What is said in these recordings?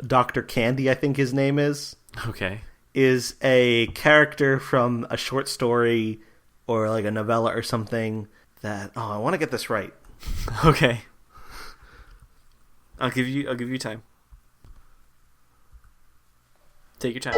Dr. Candy, I think his name is. Okay. Is a character from a short story or like a novella or something that, I want to get this right. Okay. I'll give you time. Take your time.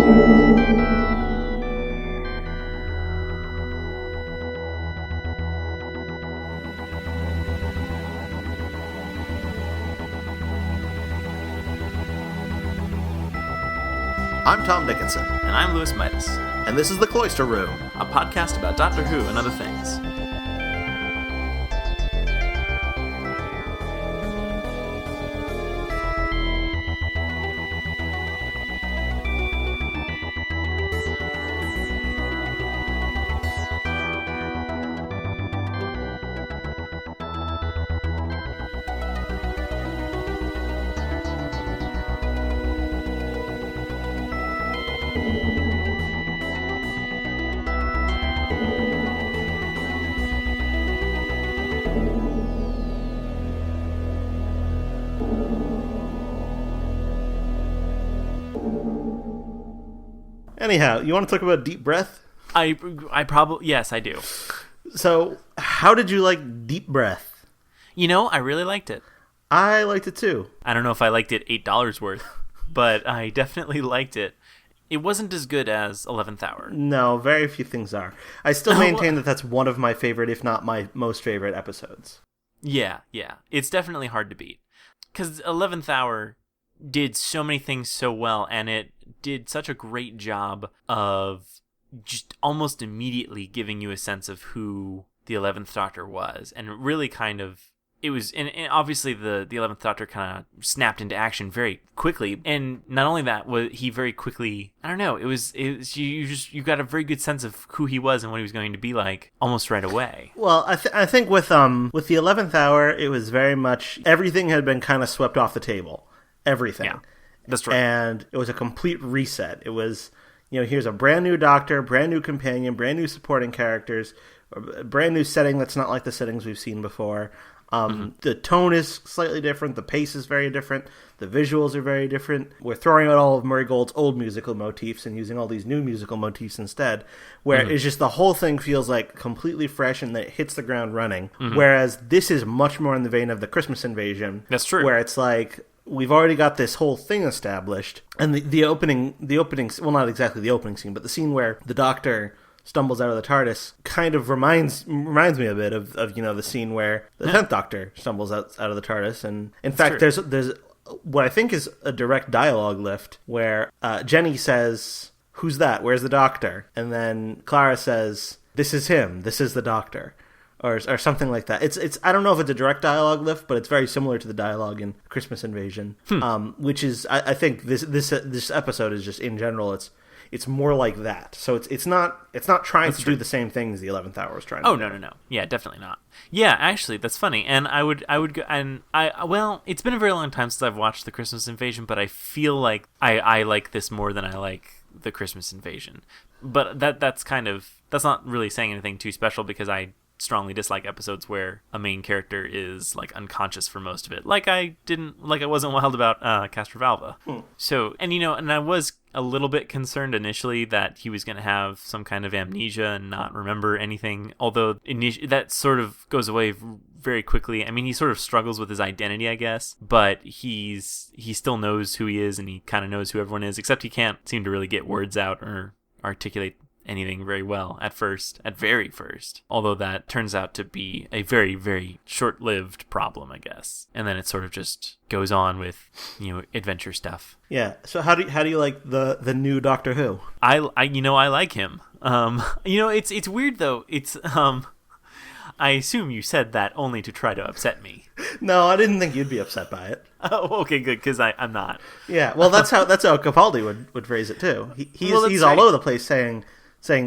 I'm Tom Dickinson. And I'm Louis Midas. And this is The Cloister Room, a podcast about Doctor Who and other things. Anyhow, you want to talk about Deep Breath? I probably, yes, I do. So, how did you like Deep Breath? You know, I really liked it. I liked it too. I don't know if I liked it $8 worth, but I definitely liked it. It wasn't as good as 11th Hour. No, very few things are. I still maintain that that's one of my favorite, if not my most favorite episodes. Yeah. It's definitely hard to beat. Because 11th Hour did so many things so well, and it did such a great job of just almost immediately giving you a sense of who the 11th Doctor was. And really kind of, it was, and obviously the 11th Doctor kind of snapped into action very quickly. And not only that, he very quickly, I don't know, it was you got a very good sense of who he was and what he was going to be like almost right away. Well, I think with the 11th Hour, it was very much, everything had been kind of swept off the table. Everything. Yeah, that's right. And it was a complete reset. It was, here's a brand new Doctor, brand new companion, brand new supporting characters, a brand new setting that's not like the settings we've seen before. The tone is slightly different. The pace is very different. The visuals are very different. We're throwing out all of Murray Gold's old musical motifs and using all these new musical motifs instead, where it's just the whole thing feels like completely fresh and that it hits the ground running. Whereas this is much more in the vein of the Christmas Invasion. That's true. Where it's like, we've already got this whole thing established, and the opening, well, not exactly the opening scene, but the scene where the Doctor stumbles out of the TARDIS kind of reminds me a bit of the scene where the 10th Doctor stumbles out of the TARDIS, and in fact, there's what I think is a direct dialogue lift where Jenny says, "Who's that? Where's the Doctor?" And then Clara says, "This is him. This is the Doctor." Or something like that. It's I don't know if it's a direct dialogue lift, but it's very similar to the dialogue in Christmas Invasion, which is I think this episode is just in general it's more like that. So it's not trying to do the same thing as the 11th Hour is trying to do. Oh no. Yeah, definitely not. Yeah, actually, that's funny. And I would go, and well, it's been a very long time since I've watched the Christmas Invasion, but I feel like I like this more than I like the Christmas Invasion. But that's not really saying anything too special, because I strongly dislike episodes where a main character is like unconscious for most of it, like I wasn't wild about Castrovalva. So, and I was a little bit concerned initially that he was going to have some kind of amnesia and not remember anything, although that sort of goes away very quickly. I mean, he sort of struggles with his identity, I guess, but he still knows who he is, and he kind of knows who everyone is, except he can't seem to really get words out or articulate anything very well at very first, although that turns out to be a very, very short-lived problem, I guess, and then it sort of just goes on with adventure stuff. Yeah. So how do you like the new Doctor Who? I like him. It's weird though. It's I assume you said that only to try to upset me. No, I didn't think you'd be upset by it. Oh, okay, good, because I'm not. Yeah, well, that's how Capaldi would phrase it too. He's all over the place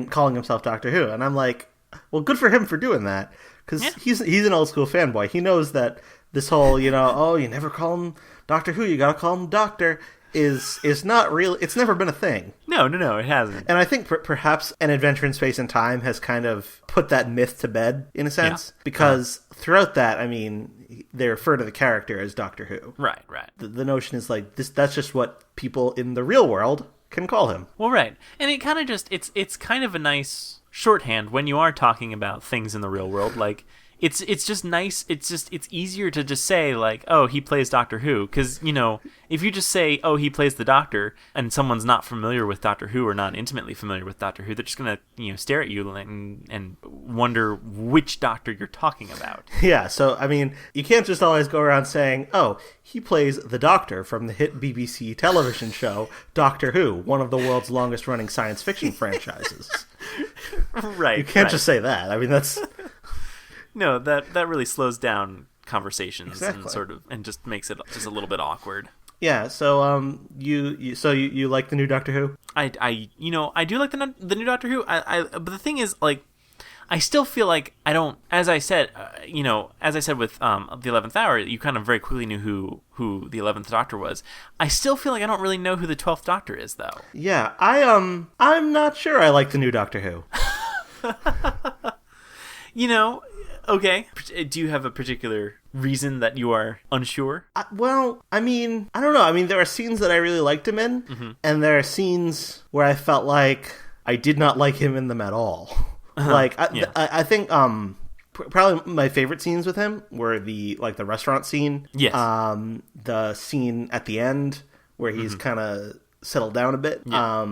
calling himself Doctor Who, and I'm like, well, good for him for doing that, because he's an old school fanboy. He knows that this whole you never call him Doctor Who, you gotta call him Doctor. is not real. It's never been a thing. No, it hasn't. And I think perhaps An Adventure in Space and Time has kind of put that myth to bed, in a sense, because throughout that, I mean, they refer to the character as Doctor Who. Right. The notion is like, that's just what people in the real world can call him. Well, right. And it kind of just, it's kind of a nice shorthand when you are talking about things in the real world, like, it's just nice. It's easier to just say, like, oh, he plays Doctor Who, because, you know, if you just say, oh, he plays the Doctor, and someone's not familiar with Doctor Who or not intimately familiar with Doctor Who, they're just gonna, you know, stare at you and wonder which Doctor you're talking about. Yeah, so I mean, you can't just always go around saying, oh, he plays the Doctor from the hit BBC television show Doctor Who, one of the world's longest running science fiction franchises. Right. You can't just say that. I mean, that's. No, that really slows down conversations. Exactly. And sort of, and just makes it just a little bit awkward. Yeah, so you like the new Doctor Who? I do like the new Doctor Who. But the thing is, like, I still feel like I don't. As I said with the 11th Hour, you kind of very quickly knew who the 11th Doctor was. I still feel like I don't really know who the 12th Doctor is, though. Yeah, I'm not sure I like the new Doctor Who. You know. Okay. Do you have a particular reason that you are unsure? Well, I mean, I don't know. I mean, there are scenes that I really liked him in, and there are scenes where I felt like I did not like him in them at all. Like, I think probably my favorite scenes with him were the restaurant scene. Yes. The scene at the end where he's kind of settled down a bit. Yeah.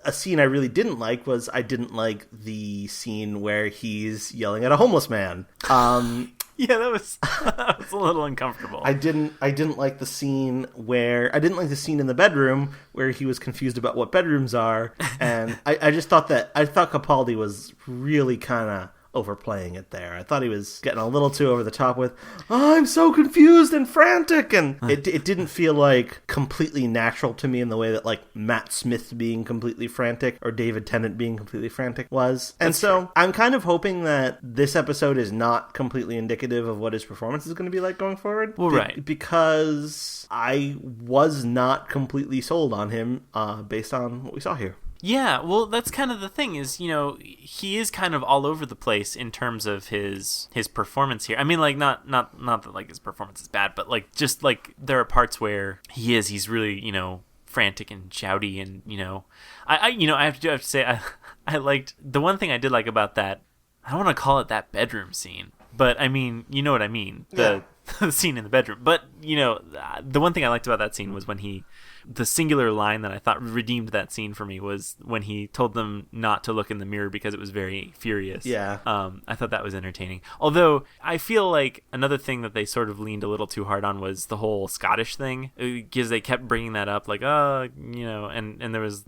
A scene I really didn't like was I didn't like the scene where he's yelling at a homeless man. Yeah, that was a little uncomfortable. I didn't like the scene in the bedroom where he was confused about what bedrooms are, and I thought Capaldi was really kind of overplaying it there. I thought he was getting a little too over the top with, oh, I'm so confused and frantic, and it didn't feel like completely natural to me in the way that like Matt Smith being completely frantic or David Tennant being completely frantic was. And so true. I'm kind of hoping that this episode is not completely indicative of what his performance is going to be like going forward. Well, right. Because I was not completely sold on him based on what we saw here. Yeah, well, that's kind of the thing is, you know, he is kind of all over the place in terms of his performance here. I mean, like, not that, like, his performance is bad, but, like, just, like, there are parts where he's really, you know, frantic and shouty and, you know, I have to say, I liked, the one thing I did like about that, I don't want to call it that bedroom scene, but, I mean, you know what I mean, the scene in the bedroom. But, you know, the one thing I liked about that scene was when the singular line that I thought redeemed that scene for me was when he told them not to look in the mirror because it was very furious. Yeah. I thought that was entertaining. Although I feel like another thing that they sort of leaned a little too hard on was the whole Scottish thing, because they kept bringing that up, like, you know, and there's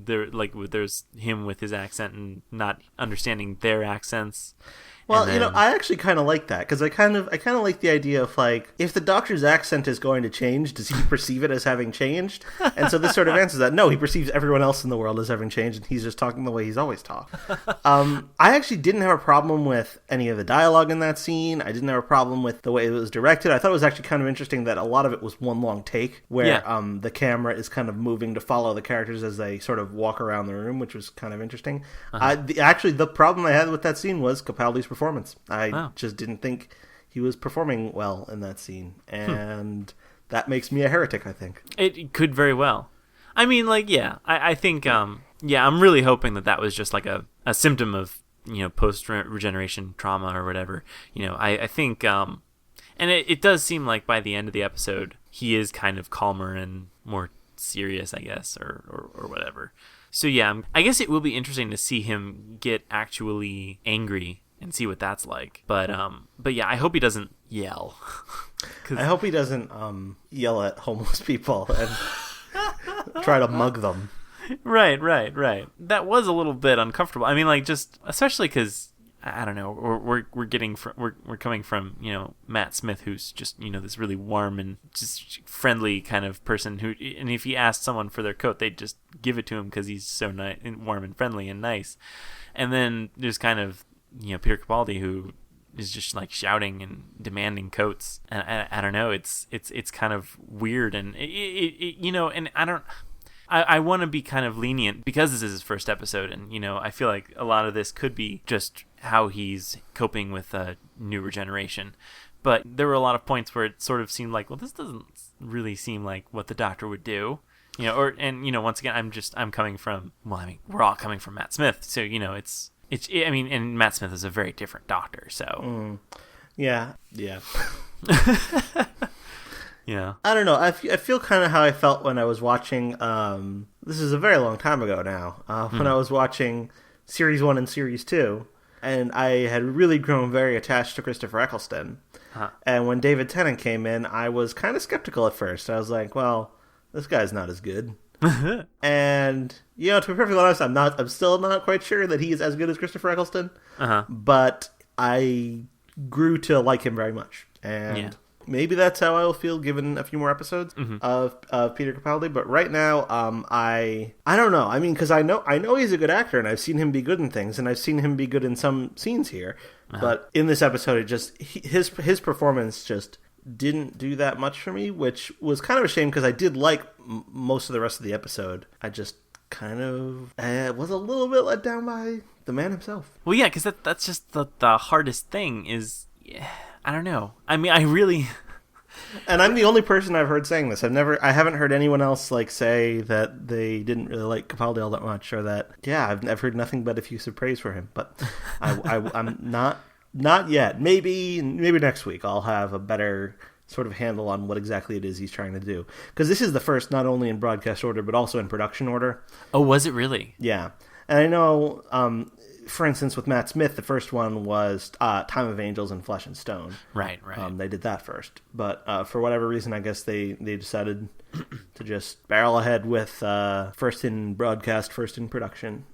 him with his accent and not understanding their accents. Well, you know, I actually kind of like that, because I kind of like the idea of, like, if the Doctor's accent is going to change, does he perceive it as having changed? And so this sort of answers that. No, he perceives everyone else in the world as having changed, and he's just talking the way he's always talked. I actually didn't have a problem with any of the dialogue in that scene. I didn't have a problem with the way it was directed. I thought it was actually kind of interesting that a lot of it was one long take, where the camera is kind of moving to follow the characters as they sort of walk around the room, which was kind of interesting. Actually, the problem I had with that scene was Capaldi's performance. I just didn't think he was performing well in that scene, and that makes me a heretic, I think. It could very well. I mean, like, yeah, I think, I'm really hoping that was just like a symptom of, you know, post-regeneration trauma or whatever. You know, I think, and it does seem like by the end of the episode, he is kind of calmer and more serious, I guess, or whatever. So, yeah, I guess it will be interesting to see him get actually angry and see what that's like. But yeah, I hope he doesn't yell. I hope he doesn't yell at homeless people and try to mug them. Right. That was a little bit uncomfortable. I mean, like, just especially because I don't know, we're coming from, you know, Matt Smith, who's just, you know, this really warm and just friendly kind of person who, and if he asked someone for their coat, they'd just give it to him because he's so warm and friendly and nice. And then there's kind of, you know, Peter Capaldi, who is just like shouting and demanding coats. And I don't know, it's kind of weird, and and I want to be kind of lenient because this is his first episode, and I feel like a lot of this could be just how he's coping with a newer generation. But there were a lot of points where it sort of seemed like, well, this doesn't really seem like what the Doctor would do. Once again, I'm coming from, we're all coming from Matt Smith, so and Matt Smith is a very different Doctor, so yeah. Yeah. I don't know. I feel kind of how I felt when I was watching. This is a very long time ago now. When I was watching Series 1 and Series 2, and I had really grown very attached to Christopher Eccleston. And when David Tennant came in, I was kind of skeptical at first. I was like, well, this guy's not as good. And to be perfectly honest, I'm still not quite sure that he is as good as Christopher Eccleston. But I grew to like him very much, and maybe that's how I will feel given a few more episodes of Peter Capaldi. But right now, I don't know. I mean, because I know he's a good actor, and I've seen him be good in things, and I've seen him be good in some scenes here. But in this episode, his performance just didn't do that much for me, which was kind of a shame because I did like most of the rest of the episode. I just kind of was a little bit let down by the man himself. Well, yeah, because that's just the hardest thing is, I don't know. I mean, I really... And I'm the only person I've heard saying this. I haven't heard anyone else say that they didn't really like Capaldi all that much, or that I've heard nothing but effusive praise for him. But I'm not yet. Maybe next week I'll have a better sort of handle on what exactly it is he's trying to do, because this is the first not only in broadcast order but also in production order. Oh, was it really? Yeah, and I know. For instance, with Matt Smith, the first one was Time of Angels and Flesh and Stone. Right. They did that first. But for whatever reason, I guess they decided to just barrel ahead with first in broadcast, first in production,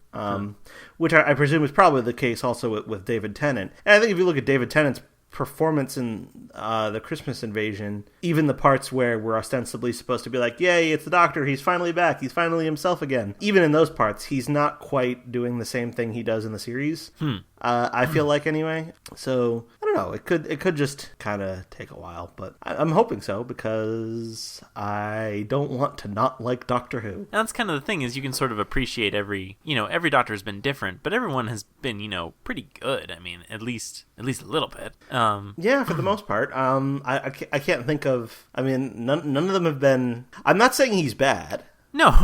which I presume is probably the case also with David Tennant. And I think if you look at David Tennant's performance in the Christmas Invasion, even the parts where we're ostensibly supposed to be like, yay, it's the Doctor, he's finally back, he's finally himself again, even in those parts he's not quite doing the same thing he does in the series. I feel like, anyway. So I don't know, it could just kind of take a while, but I'm hoping so, because I don't want to not like Doctor Who. And that's kind of the thing, is you can sort of appreciate every Doctor has been different, but everyone has been pretty good. I mean, at least a little bit. Yeah, for the most part. I can't think of. I mean, none of them have been. I'm not saying he's bad. No.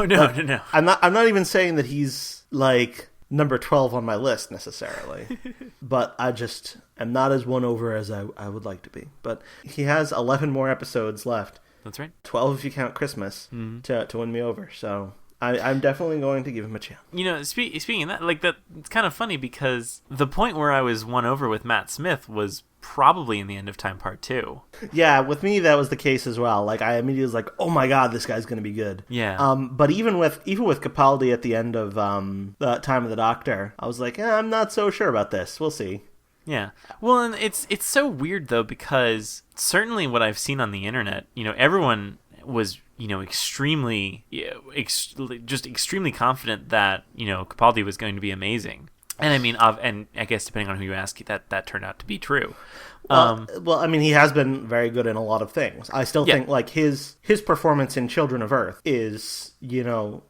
I'm not even saying that he's like number 12 on my list necessarily. But I just am not as won over as I would like to be. But he has 11 more episodes left. That's right. 12 if you count Christmas to win me over. So I'm definitely going to give him a chance. Speaking of that, it's kind of funny because the point where I was won over with Matt Smith was probably in the End of Time Part 2. Yeah, with me that was the case as well. Like, I immediately was like, oh my god, this guy's going to be good. Yeah. But even with Capaldi at the end of the Time of the Doctor, I was like, I'm not so sure about this. We'll see. Yeah. Well, and it's so weird though, because certainly what I've seen on the internet, everyone was extremely confident that Capaldi was going to be amazing. And I mean, and I guess depending on who you ask, that turned out to be true. Well, I mean, he has been very good in a lot of things. I still think like his performance in Children of Earth is the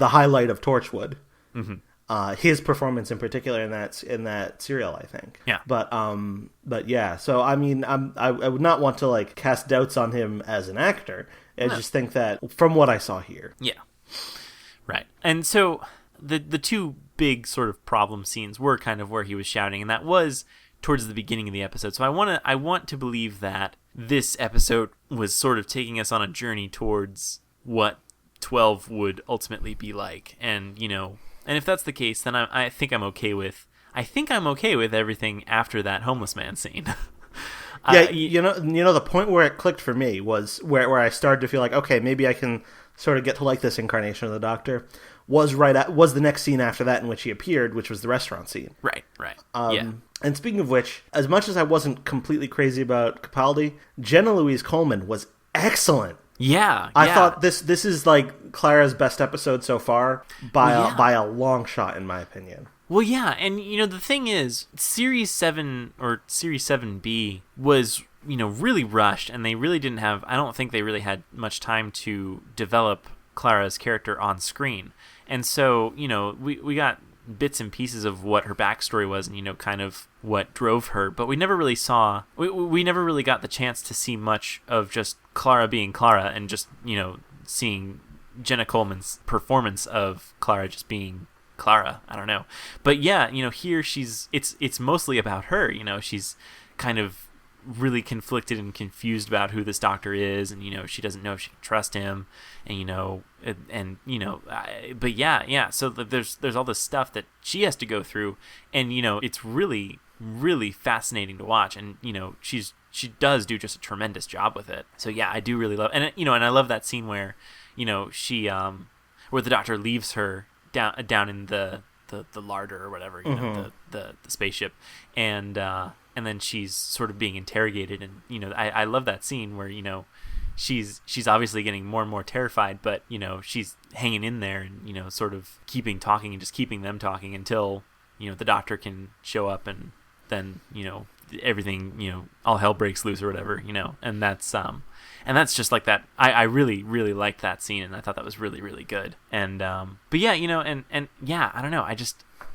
highlight of Torchwood. Mm-hmm. His performance in particular in that serial, I think. Yeah. But yeah. So I mean, I would not want to like cast doubts on him as an actor. I just think that from what I saw here. Yeah. Right. And so the two big sort of problem scenes were kind of where he was shouting, and that was towards the beginning of the episode. So I want to believe that this episode was sort of taking us on a journey towards what 12 would ultimately be like. And if that's the case, then I think I'm okay with everything after that homeless man scene. Yeah, the point where it clicked for me was where I started to feel like, okay, maybe I can sort of get to like this incarnation of the Doctor. Was the next scene after that in which he appeared, which was the restaurant scene. Right. Yeah. And speaking of which, as much as I wasn't completely crazy about Capaldi, Jenna Louise Coleman was excellent I thought this is like Clara's best episode so far by a long shot, in my opinion. Well, yeah, and the thing is, Series 7 or Series 7B was really rushed, and they really didn't have. I don't think they really had much time to develop Clara's character on screen, and so we got bits and pieces of what her backstory was, and kind of what drove her, but we never really saw. We never really got the chance to see much of just Clara being Clara, and just seeing Jenna Coleman's performance of Clara just being Clara. I don't know, but yeah, here it's mostly about her. She's kind of really conflicted and confused about who this doctor is, and she doesn't know if she can trust him, and but yeah, so there's all this stuff that she has to go through, and it's really fascinating to watch, and she does do just a tremendous job with it. So yeah, I do really love, and and I love that scene where she where the doctor leaves her down in the larder or whatever, the spaceship, and then she's sort of being interrogated, and I love that scene where she's obviously getting more and more terrified, but she's hanging in there, and sort of keeping talking and just keeping them talking until the doctor can show up, and then everything all hell breaks loose or whatever, and that's just like that. I really liked that scene, and I thought that was really really good. And but yeah, and yeah, I don't know,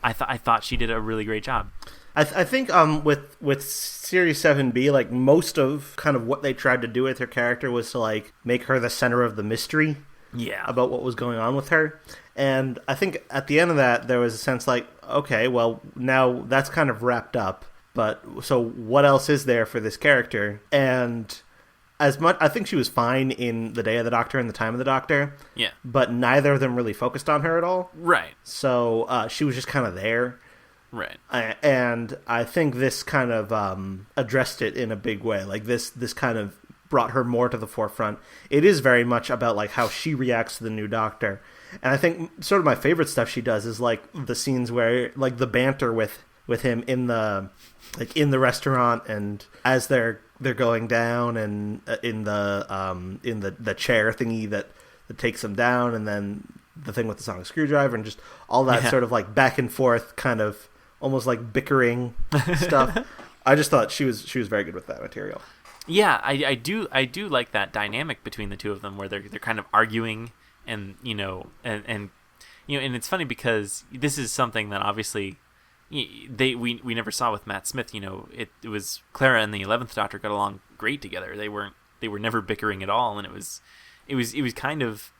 I thought she did a really great job. I think with Series 7B, like, most of kind of what they tried to do with her character was to like make her the center of the mystery. Yeah. About what was going on with her. And I think at the end of that, there was a sense like, okay, well, now that's kind of wrapped up. But so what else is there for this character? And as much, I think she was fine in The Day of the Doctor and The Time of the Doctor. Yeah. But neither of them really focused on her at all. Right. So she was just kind of there. Right. And I think this kind of addressed it in a big way. Like this kind of brought her more to the forefront. It is very much about like how she reacts to the new Doctor. And I think sort of my favorite stuff she does is like the scenes where like the banter with him in the restaurant, and as they're going down, and in the chair thingy that takes them down, and then the thing with the sonic screwdriver, and just all that sort of like back and forth kind of almost like bickering stuff. I just thought she was very good with that material. Yeah, I do like that dynamic between the two of them, where they're kind of arguing, and and it's funny because this is something that obviously we never saw with Matt Smith. It was Clara and the 11th Doctor got along great together. They were never bickering at all, and it was kind of,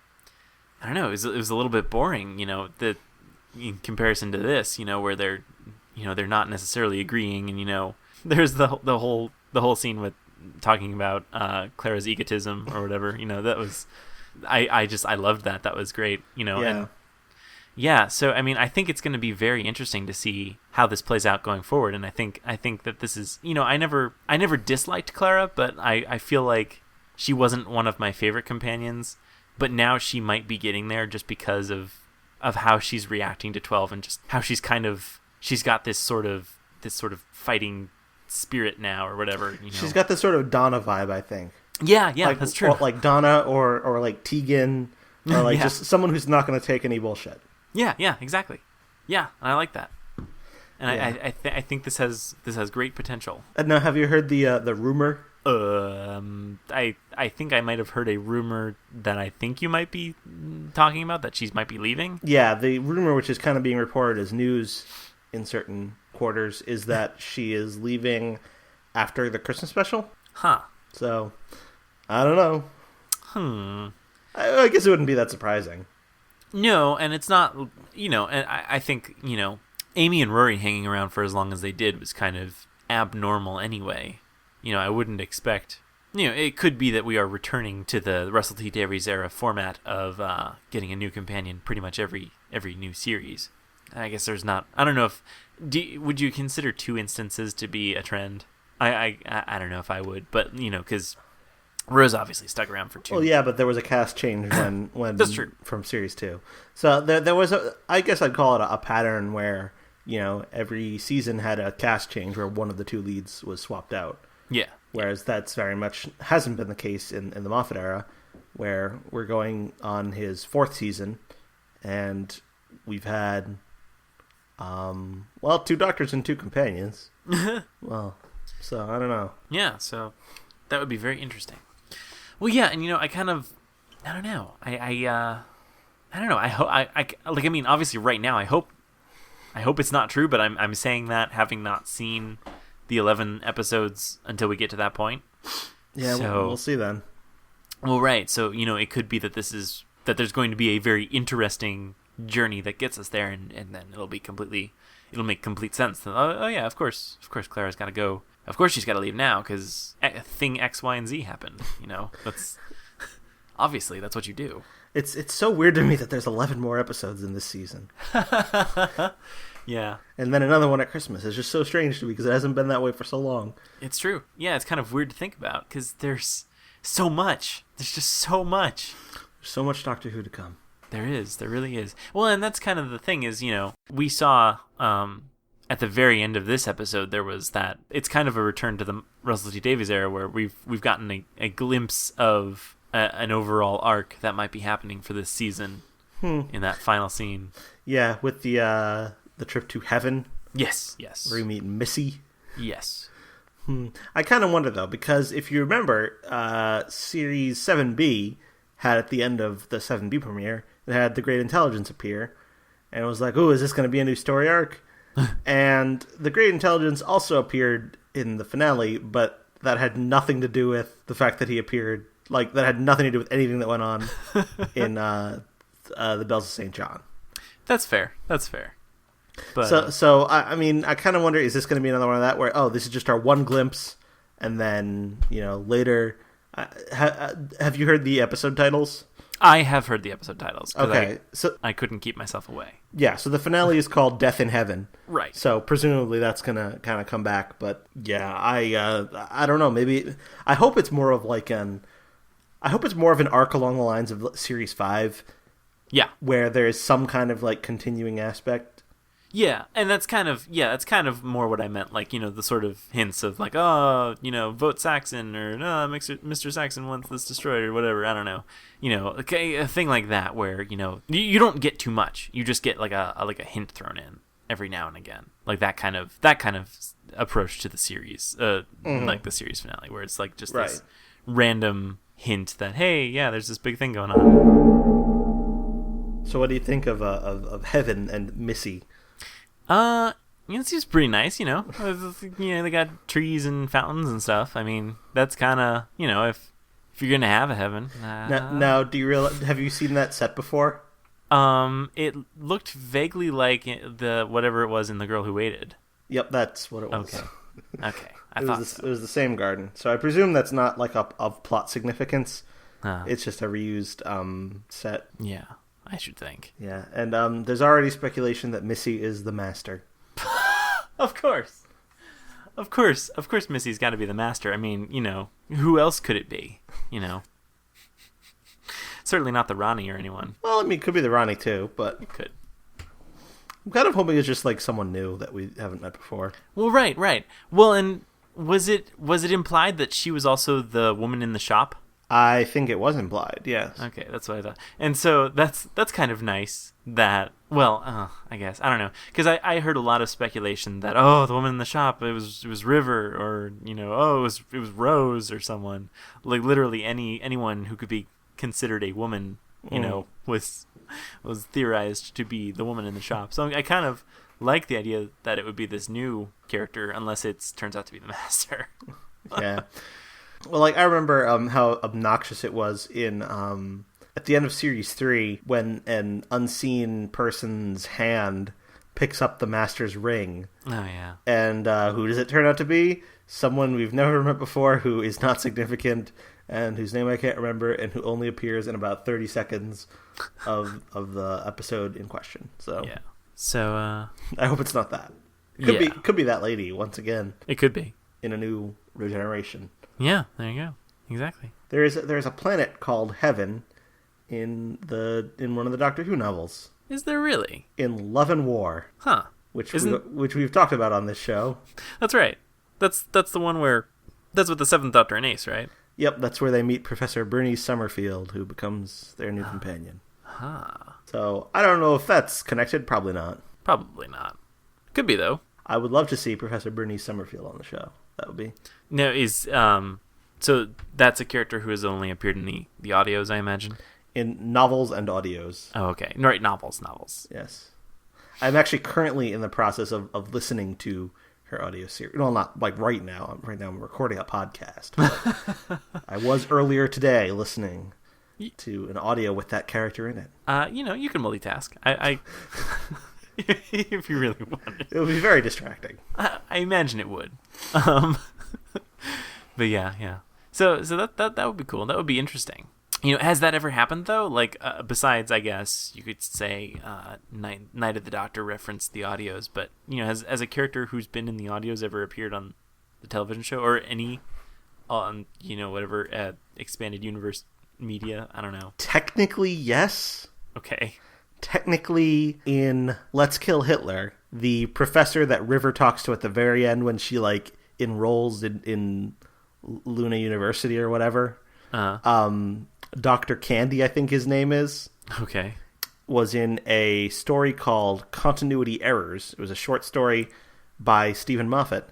I don't know, it was a little bit boring, in comparison to this, where they're not necessarily agreeing, and there's the whole scene with talking about Clara's egotism or whatever, that was, I loved that. That was great, and yeah, so I mean, I think it's going to be very interesting to see how this plays out going forward, and I think that this is, I never disliked Clara, but I feel like she wasn't one of my favorite companions, but now she might be getting there just because of how she's reacting to 12, and just how she's got this sort of fighting spirit now or whatever. She's got this sort of Donna vibe, I think. Yeah, like, that's true. Like Donna or like Tegan, or like just someone who's not going to take any bullshit. Yeah, exactly. Yeah, I like that, and I think this has great potential. Now, have you heard the rumor? I think I might have heard a rumor that I think you might be talking about, that she might be leaving. Yeah, the rumor, which is kind of being reported as news in certain quarters, is that she is leaving after the Christmas special. Huh. So, I don't know. I guess it wouldn't be that surprising. No, and it's not, and I think, Amy and Rory hanging around for as long as they did was kind of abnormal anyway. I wouldn't expect, it could be that we are returning to the Russell T Davies era format of getting a new companion pretty much every new series. I guess there's not, I don't know if, would you consider 2 instances to be a trend? I don't know if I would, but, because Rose obviously stuck around for 2. Well, yeah, but there was a cast change when That's true. From Series 2. So there was I guess I'd call it a pattern where, every season had a cast change where one of the 2 leads was swapped out. Yeah. Whereas that's very much hasn't been the case in the Moffat era. where we're going on his 4th season, and we've had, 2 doctors and 2 companions. Well, so I don't know. Yeah, so that would be very interesting. Well, yeah, and I don't know. I don't know. I mean, obviously, right now, I hope it's not true, but I'm saying that having not seen the 11 episodes until we get to that point. Yeah, so, we'll see then. Well, right. So it could be that there's going to be a very interesting journey that gets us there, and then it'll make complete sense. Oh yeah, of course, Clara's got to go. Of course, she's got to leave now because thing X, Y, and Z happened. That's obviously that's what you do. It's so weird to me that there's 11 more episodes in this season. Yeah. And then another one at Christmas. It's just so strange to me because it hasn't been that way for so long. It's true. Yeah, it's kind of weird to think about because there's so much. There's just so much. There's so much Doctor Who to come. There is. There really is. Well, and that's kind of the thing is, we saw at the very end of this episode, there was that. It's kind of a return to the Russell T Davies era where we've gotten a glimpse of an overall arc that might be happening for this season in that final scene. Yeah, with the trip to heaven. Yes. Where we meet Missy. Yes. I kind of wonder, though, because if you remember, Series 7B had at the end of the 7B premiere, it had the Great Intelligence appear, and it was like, oh, is this going to be a new story arc? And the Great Intelligence also appeared in the finale, but that had nothing to do with the fact that he appeared, that had nothing to do with anything that went on in the Bells of St. John. That's fair. But, so I mean, I kind of wonder, is this going to be another one of that where, this is just our one glimpse, and then, later... have you heard the episode titles? I have heard the episode titles. Okay, so I couldn't keep myself away. Yeah, so the finale is called Death in Heaven. Right. So presumably that's going to kind of come back, but yeah, I don't know, maybe... I hope it's more of an arc along the lines of Series 5. Yeah. Where there is some kind of continuing aspect. Yeah, and that's kind of more what I meant, the sort of hints of vote Saxon, or no, Mr. Saxon wants this destroyed, or whatever, I don't know. A thing like that where, you don't get too much. You just get a hint thrown in every now and again. That kind of approach to the series, like the series finale, where it's just this random hint that, hey, yeah, there's this big thing going on. So what do you think of Heaven and Missy? It seems pretty nice, they got trees and fountains and stuff. I mean, that's kind of, if you're gonna have a heaven. Now, do you realize? Have you seen that set before? It looked vaguely like the whatever it was in The Girl Who Waited. Yep, that's what it was. Okay. It was the same garden, so I presume that's not of plot significance. It's just a reused set. Yeah. I should think. Yeah, and there's already speculation that Missy is the master. Of course, Missy's got to be the master. I mean, who else could it be? Certainly not the Ronnie or anyone. Well, I mean, it could be the Ronnie too, but it could. I'm kind of hoping it's just someone new that we haven't met before. Well, right. Well, and was it implied that she was also the woman in the shop? I think it was implied, yes. Okay, that's what I thought. And so that's kind of nice that, I guess, I don't know. Because I heard a lot of speculation that, the woman in the shop, it was River, or, it was Rose or someone. Literally anyone who could be considered a woman, was theorized to be the woman in the shop. So I kind of like the idea that it would be this new character, unless it turns out to be the master. Yeah. Well, I remember how obnoxious it was in at the end of Series 3 when an unseen person's hand picks up the Master's ring. Oh, yeah. And who does it turn out to be? Someone we've never met before, who is not significant, and whose name I can't remember, and who only appears in about 30 seconds of the episode in question. So yeah. So I hope it's not that. Could be that lady once again. It could be in a new regeneration. Yeah, there you go. Exactly. There is a planet called Heaven in one of the Doctor Who novels. Is there really? In Love and War. Huh. Which we've talked about on this show. That's right. That's the one where that's with the Seventh Doctor and Ace, right? Yep, that's where they meet Professor Bernice Summerfield, who becomes their new companion. Huh. So, I don't know if that's connected. Probably not. Probably not. Could be, though. I would love to see Professor Bernice Summerfield on the show. That would be... No, so that's a character who has only appeared in the audios, I imagine? In novels and audios. Oh, okay. Right, novels. Yes. I'm actually currently in the process of listening to her audio series. Well, not like right now. Right now I'm recording a podcast. I was earlier today listening to an audio with that character in it. You can multitask. I if you really wanted. It would be very distracting. I imagine it would. But yeah. So that would be cool. That would be interesting. Has that ever happened though? Like, besides, I guess you could say, Night of the Doctor referenced the audios, but has a character who's been in the audios ever appeared on the television show or any on whatever expanded universe media? I don't know. Technically, yes. Okay. Technically, in Let's Kill Hitler, the professor that River talks to at the very end when she enrolls in Luna University or whatever. Dr. Candy, I think his name is. Okay. Was in a story called Continuity Errors. It was a short story by Stephen Moffat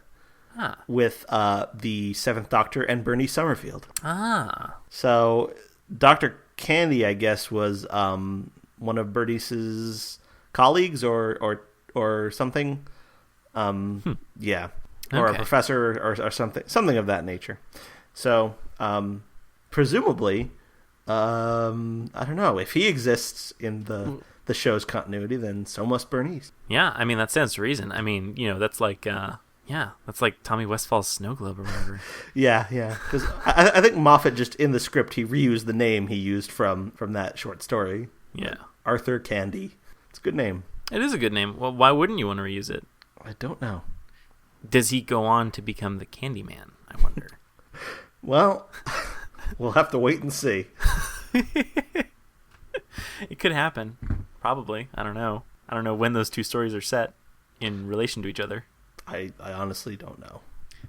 with the Seventh Doctor and Bernie Summerfield. So Dr. Candy, I guess, was one of Bernice's colleagues or something. Yeah. Or a professor or something of that nature. So presumably... I don't know. If he exists in the show's continuity, then so must Bernice. Yeah, I mean, that stands to reason. I mean, that's like, that's like Tommy Westfall's Snow Globe or whatever. yeah. Because I think Moffat just in the script, he reused the name he used from that short story. Yeah. Arthur Candy. It's a good name. It is a good name. Well, why wouldn't you want to reuse it? I don't know. Does he go on to become the Candyman, I wonder? Well... We'll have to wait and see. It could happen. Probably. I don't know. I don't know when those two stories are set in relation to each other. I honestly don't know.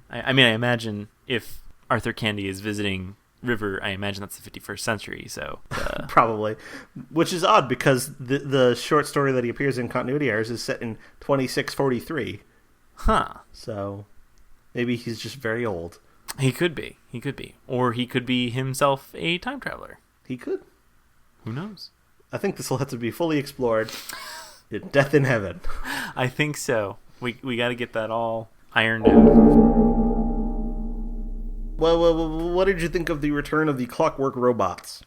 I mean, I imagine if Arthur Candy is visiting River, I imagine that's the 51st century, so... Probably. Which is odd, because the short story that he appears in Continuity Errors is set in 2643. Huh. So, maybe he's just very old. He could be. Or he could be himself a time traveler. He could. Who knows? I think this will have to be fully explored in Death in Heaven. I think so. We got to get that all ironed out. Well, what did you think of the return of the Clockwork Robots?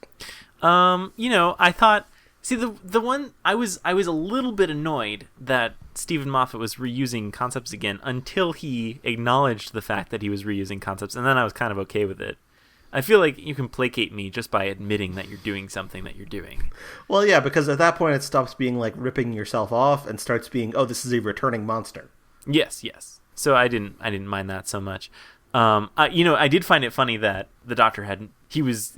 I thought... See, the one... I was a little bit annoyed that Stephen Moffat was reusing concepts again until he acknowledged the fact that he was reusing concepts, and then I was kind of okay with it. I feel like you can placate me just by admitting that you're doing something that you're doing. Well, yeah, because at that point it stops being like ripping yourself off and starts being, oh, this is a returning monster. Yes. So I didn't mind that so much. I did find it funny that the Doctor he was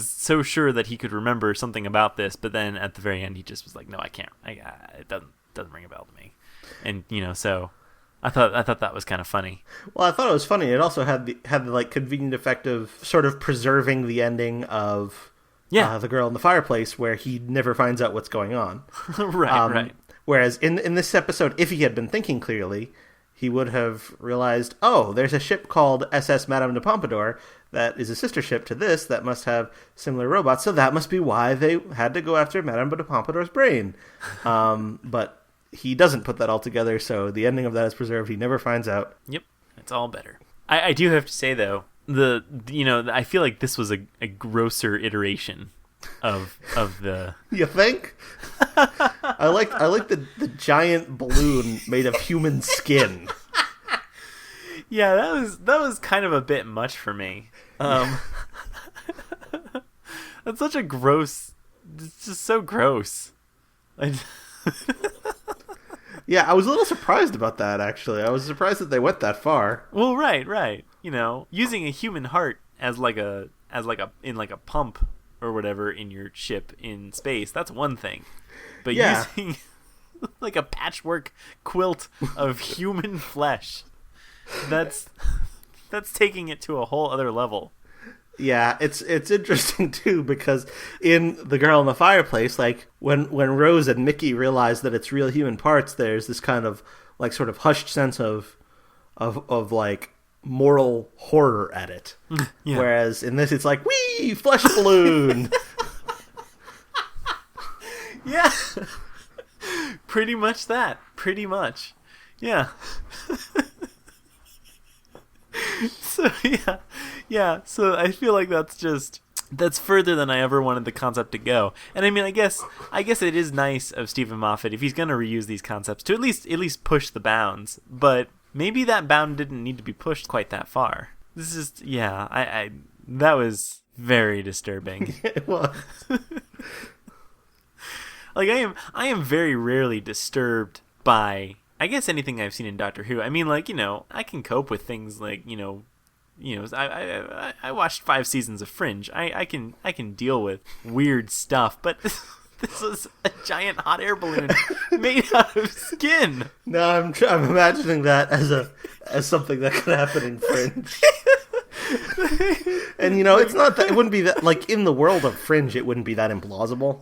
so sure that he could remember something about this, but then at the very end he just was like, no, I can't. It doesn't ring a bell to me. And so I thought that was kind of funny. Well, I thought it was funny. It also had the convenient effect of sort of preserving the ending of The Girl in the Fireplace, where he never finds out what's going on. Right. Whereas in this episode, if he had been thinking clearly, he would have realized, oh, there's a ship called SS Madame de Pompadour that is a sister ship to this that must have similar robots, so that must be why they had to go after Madame de Pompadour's brain. But he doesn't put that all together, so the ending of that is preserved. He never finds out. Yep, it's all better. I do have to say, though, I feel like this was a grosser iteration of the... You think? I like the giant balloon made of human skin. Yeah, that was kind of a bit much for me. That's such a gross... It's just so gross. Yeah, I was a little surprised about that, actually. I was surprised that they went that far. Well, right. Using a human heart as like a pump or whatever in your ship in space, that's one thing. But using like a patchwork quilt of human flesh, that's taking it to a whole other level. Yeah, it's interesting too because in The Girl in the Fireplace, like when Rose and Mickey realize that it's real human parts, there's this kind of like sort of hushed sense of like moral horror at it. Yeah. Whereas in this, it's like, wee, flesh balloon. Yeah. Pretty much that. Pretty much. Yeah. So yeah. So I feel like that's further than I ever wanted the concept to go. And I mean, I guess it is nice of Stephen Moffat if he's going to reuse these concepts to at least push the bounds. But maybe that bound didn't need to be pushed quite that far. This is I that was very disturbing. It was. Like I am very rarely disturbed by, I guess, anything I've seen in Doctor Who. I mean, like, I can cope with things like, I watched 5 seasons of Fringe. I can deal with weird stuff, but this was a giant hot air balloon made out of skin. No, I'm imagining that as something that could happen in Fringe. And it's not that, it wouldn't be that, like, in the world of Fringe, it wouldn't be that implausible.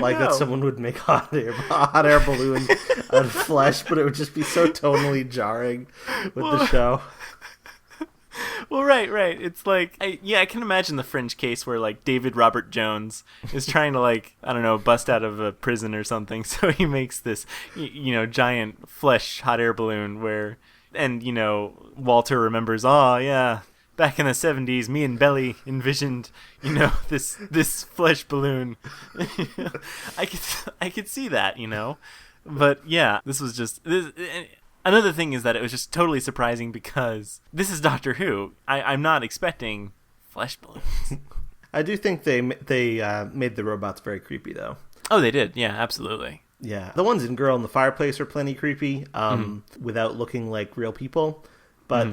Like that someone would make a hot air balloon out of flesh, but it would just be so tonally jarring with the show. Well, right. It's like, I can imagine the Fringe case where, like, David Robert Jones is trying to, like, I don't know, bust out of a prison or something, so he makes this, giant flesh hot air balloon where, and, Walter remembers, oh, yeah, back in the 70s, me and Belly envisioned, this flesh balloon. I could see that, But, yeah, this was just... Another thing is that it was just totally surprising because this is Doctor Who. I'm not expecting flesh balloons. I do think they made the robots very creepy, though. Oh, they did. Yeah, absolutely. Yeah. The ones in Girl in the Fireplace are plenty creepy, without looking like real people. But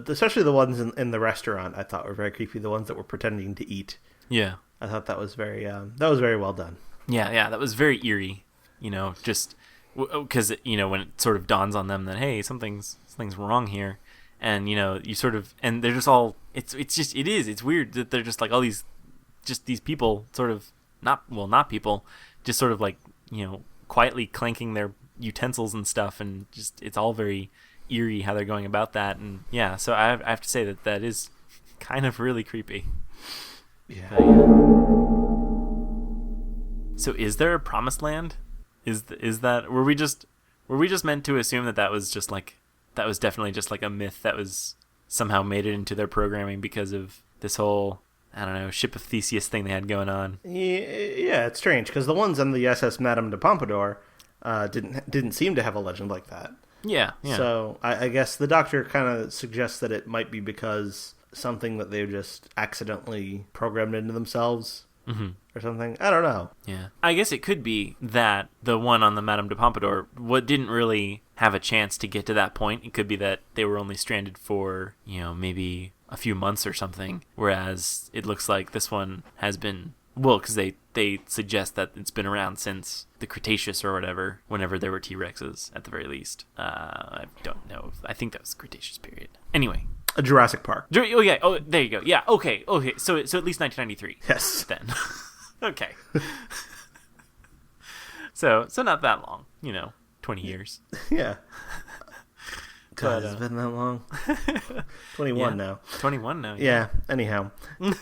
especially the ones in the restaurant, I thought were very creepy. The ones that were pretending to eat. Yeah. I thought that was very well done. Yeah, that was very eerie. Just... because when it sort of dawns on them that, hey, something's wrong here, and you sort of, and they're just all, it's weird that they're just like all these people sort of not people, just sort of like quietly clanking their utensils and stuff, and just it's all very eerie how they're going about that. And yeah, so I have to say that is kind of really creepy. Yeah. So is there a promised land? Is that, were we just meant to assume that was definitely just like a myth that was somehow made it into their programming because of this whole, I don't know, Ship of Theseus thing they had going on? Yeah, it's strange because the ones on the SS Madame de Pompadour didn't seem to have a legend like that. Yeah. So I guess the Doctor kind of suggests that it might be because something that they've just accidentally programmed into themselves. Mm-hmm. Or something. I don't know. Yeah. I guess it could be that the one on the Madame de Pompadour didn't really have a chance to get to that point. It could be that they were only stranded for, maybe a few months or something. Whereas it looks like this one has been, well, because they suggest that it's been around since the Cretaceous or whatever, whenever there were T-Rexes, at the very least. I don't know. I think that was the Cretaceous period. Anyway. A Jurassic Park. Oh, yeah. Oh, there you go. Yeah, okay. So at least 1993. Yes. Then. Okay. So not that long, 20 years. Yeah. God, it's been that long. 21 now. 21 now. Yeah. Anyhow.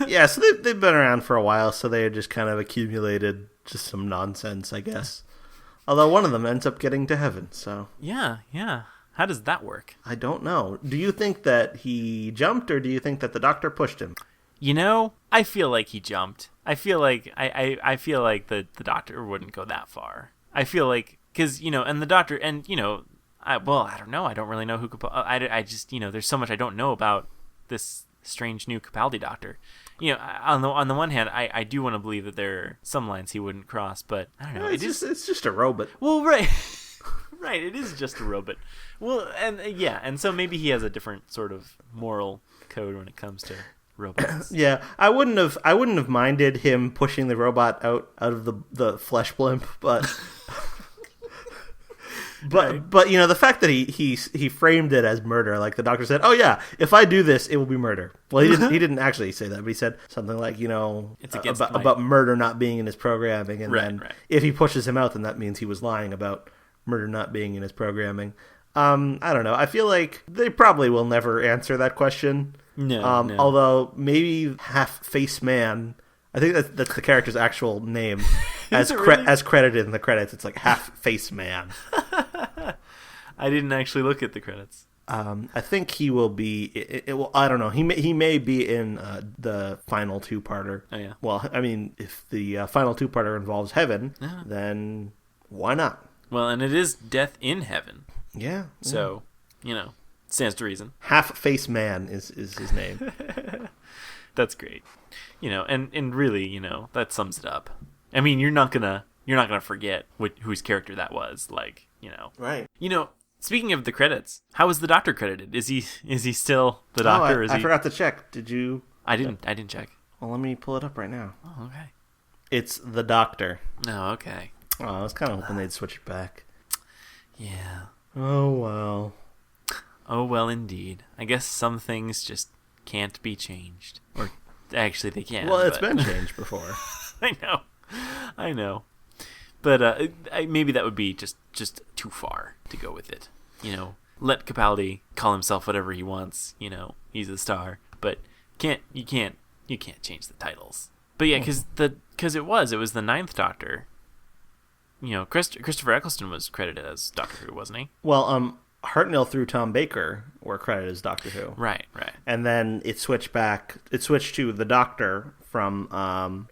Yeah, so they've been around for a while, so they had just kind of accumulated just some nonsense, I guess. Although one of them ends up getting to heaven, so. Yeah. How does that work? I don't know. Do you think that he jumped, or do you think that the Doctor pushed him? I feel like he jumped. I feel like I feel like the Doctor wouldn't go that far. I feel like, because, and the Doctor, and, I don't know. I don't really know who Capaldi... I just, there's so much I don't know about this strange new Capaldi Doctor. On the one hand, I do want to believe that there are some lines he wouldn't cross, but I don't know. It's just a robot. Well, right. Right, it is just a robot. Well, and so maybe he has a different sort of moral code when it comes to robots. Yeah, I wouldn't have minded him pushing the robot out of the flesh blimp, but But the fact that he framed it as murder, like the doctor said, "Oh yeah, if I do this, it will be murder." Well, he didn't actually say that, but he said something like it's about murder not being in his programming, and then if he pushes him out, then that means he was lying about murder not being in his programming. I don't know. I feel like they probably will never answer that question. No. Although maybe Half Face Man. I think that's the character's actual name, as credited in the credits. It's like Half Face Man. I didn't actually look at the credits. I think he will be. It will. I don't know. He may be in the final two-parter. Oh yeah. Well, I mean, if the final two-parter involves heaven, then why not? Well, and it is Death in Heaven. Yeah. So stands to reason. Half Face Man is his name. That's great. And really, that sums it up. I mean, you're not gonna forget whose character that was. Like, Right. Speaking of the credits, how is the Doctor credited? Is he still the Doctor? I forgot to check. Did you? I didn't check. Well, let me pull it up right now. Oh, okay. It's the Doctor. Oh, okay. Oh, I was kind of hoping they'd switch it back. Yeah. Oh well. Oh well, indeed. I guess some things just can't be changed, or actually they can. Well, it's been changed before. I know. But maybe that would be just too far to go with it. Let Capaldi call himself whatever he wants. He's a star, but you can't change the titles. But yeah, because it was the Ninth Doctor. Christopher Eccleston was credited as Doctor Who, wasn't he? Well, Hartnell through Tom Baker were credited as Doctor Who. Right. And then it switched back. It switched to the Doctor from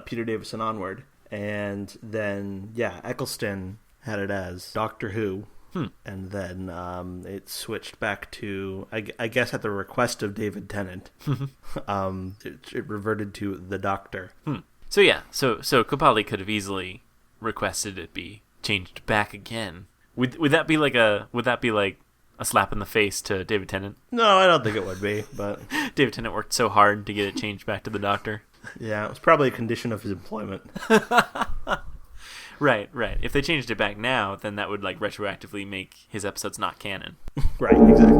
Peter Davison onward, and then Eccleston had it as Doctor Who. And then it switched back to, I guess at the request of David Tennant, it reverted to the Doctor. So yeah, so Capaldi could have easily requested it be changed back again. Would that be like a slap in the face to David Tennant? No, I don't think it would be. But David Tennant worked so hard to get it changed back to the Doctor. Yeah, it was probably a condition of his employment. Right. If they changed it back now, then that would retroactively make his episodes not canon. Right, exactly.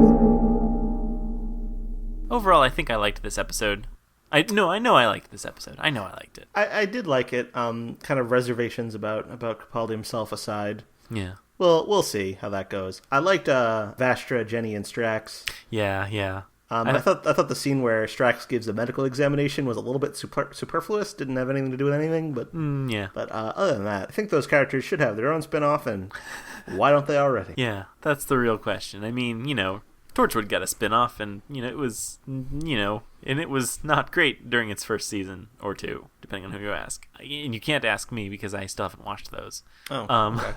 Overall, I think I liked this episode. I know I liked this episode. I know I liked it. I did like it. Kind of reservations about Capaldi himself aside. Yeah. Well, we'll see how that goes. I liked Vastra, Jenny, and Strax. Yeah. I thought the scene where Strax gives a medical examination was a little bit superfluous. Didn't have anything to do with anything, but yeah. But other than that, I think those characters should have their own spin-off, and why don't they already? Yeah, that's the real question. I mean, Torchwood got a spin-off, and it was not great during its first season or two, depending on who you ask. And you can't ask me because I still haven't watched those. Oh, okay.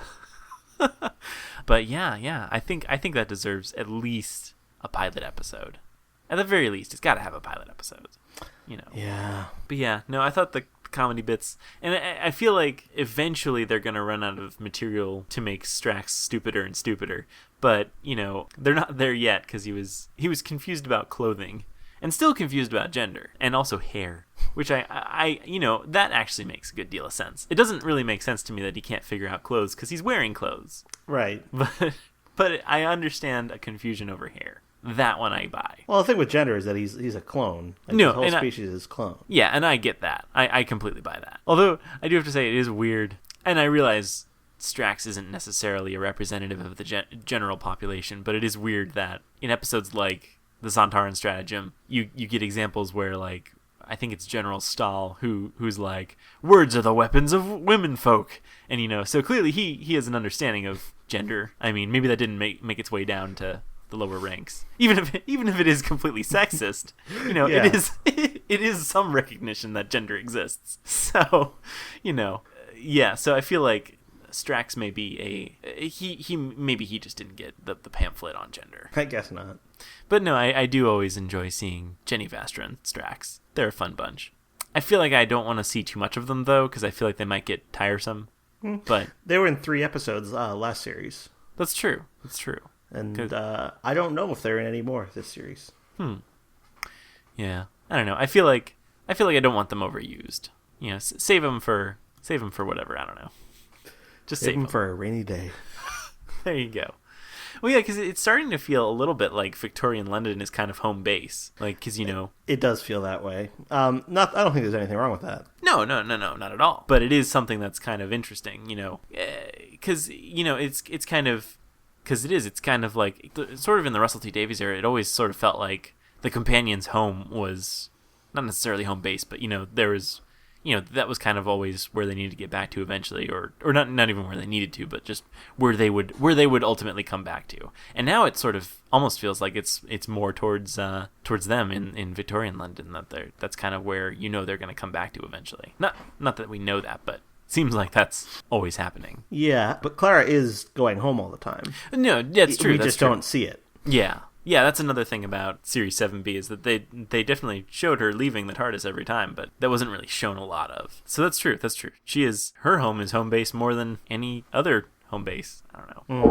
But yeah, I think that deserves at least a pilot episode. At the very least, it's got to have a pilot episode. Yeah. But yeah, no, I thought the comedy bits, and I feel like eventually they're gonna run out of material to make Strax stupider and stupider. But they're not there yet because he was confused about clothing and still confused about gender and also hair, which I that actually makes a good deal of sense. It doesn't really make sense to me that he can't figure out clothes because he's wearing clothes. Right. But I understand a confusion over hair. That one I buy. Well, the thing with gender is that he's a clone. The whole species is clone. Yeah, and I get that. I completely buy that. Although, I do have to say, it is weird. And I realize Strax isn't necessarily a representative of the general population, but it is weird that in episodes like the Sontaran Stratagem, you get examples where, I think it's General Stahl who's like, words are the weapons of women folk. And, so clearly he has an understanding of gender. I mean, maybe that didn't make its way down to the lower ranks, even if it is completely sexist, Yeah. it is some recognition that gender exists. So, so I feel like Strax may be maybe he just didn't get the pamphlet on gender. I guess not. But no, I do always enjoy seeing Jenny, Vastra, and Strax. They're a fun bunch. I feel like I don't want to see too much of them though, because I feel like they might get tiresome. But they were in 3 episodes last series. That's true. And I don't know if they're in any more this series. Yeah, I don't know. I feel like I don't want them overused. Save them for whatever. I don't know. Just save them for a rainy day. There you go. Well, yeah, because it's starting to feel a little bit like Victorian London is kind of home base. Like, because, It does feel that way. I don't think there's anything wrong with that. No, not at all. But it is something that's kind of interesting, because, it's kind of, because it's kind of like, sort of in the Russell T Davies era, it always sort of felt like the companion's home was not necessarily home base, but, there was, that was kind of always where they needed to get back to eventually, or not even where they needed to, but just where they would ultimately come back to. And now it sort of almost feels like it's more towards them in Victorian London, that's kind of where they're going to come back to eventually. Not that we know that, but seems like that's always happening. Yeah, but Clara is going home all the time. No, that's true. We just don't see it. Yeah. Yeah, that's another thing about Series 7B is that they definitely showed her leaving the TARDIS every time, but that wasn't really shown a lot of. So that's true. Her home is home base more than any other home base. I don't know.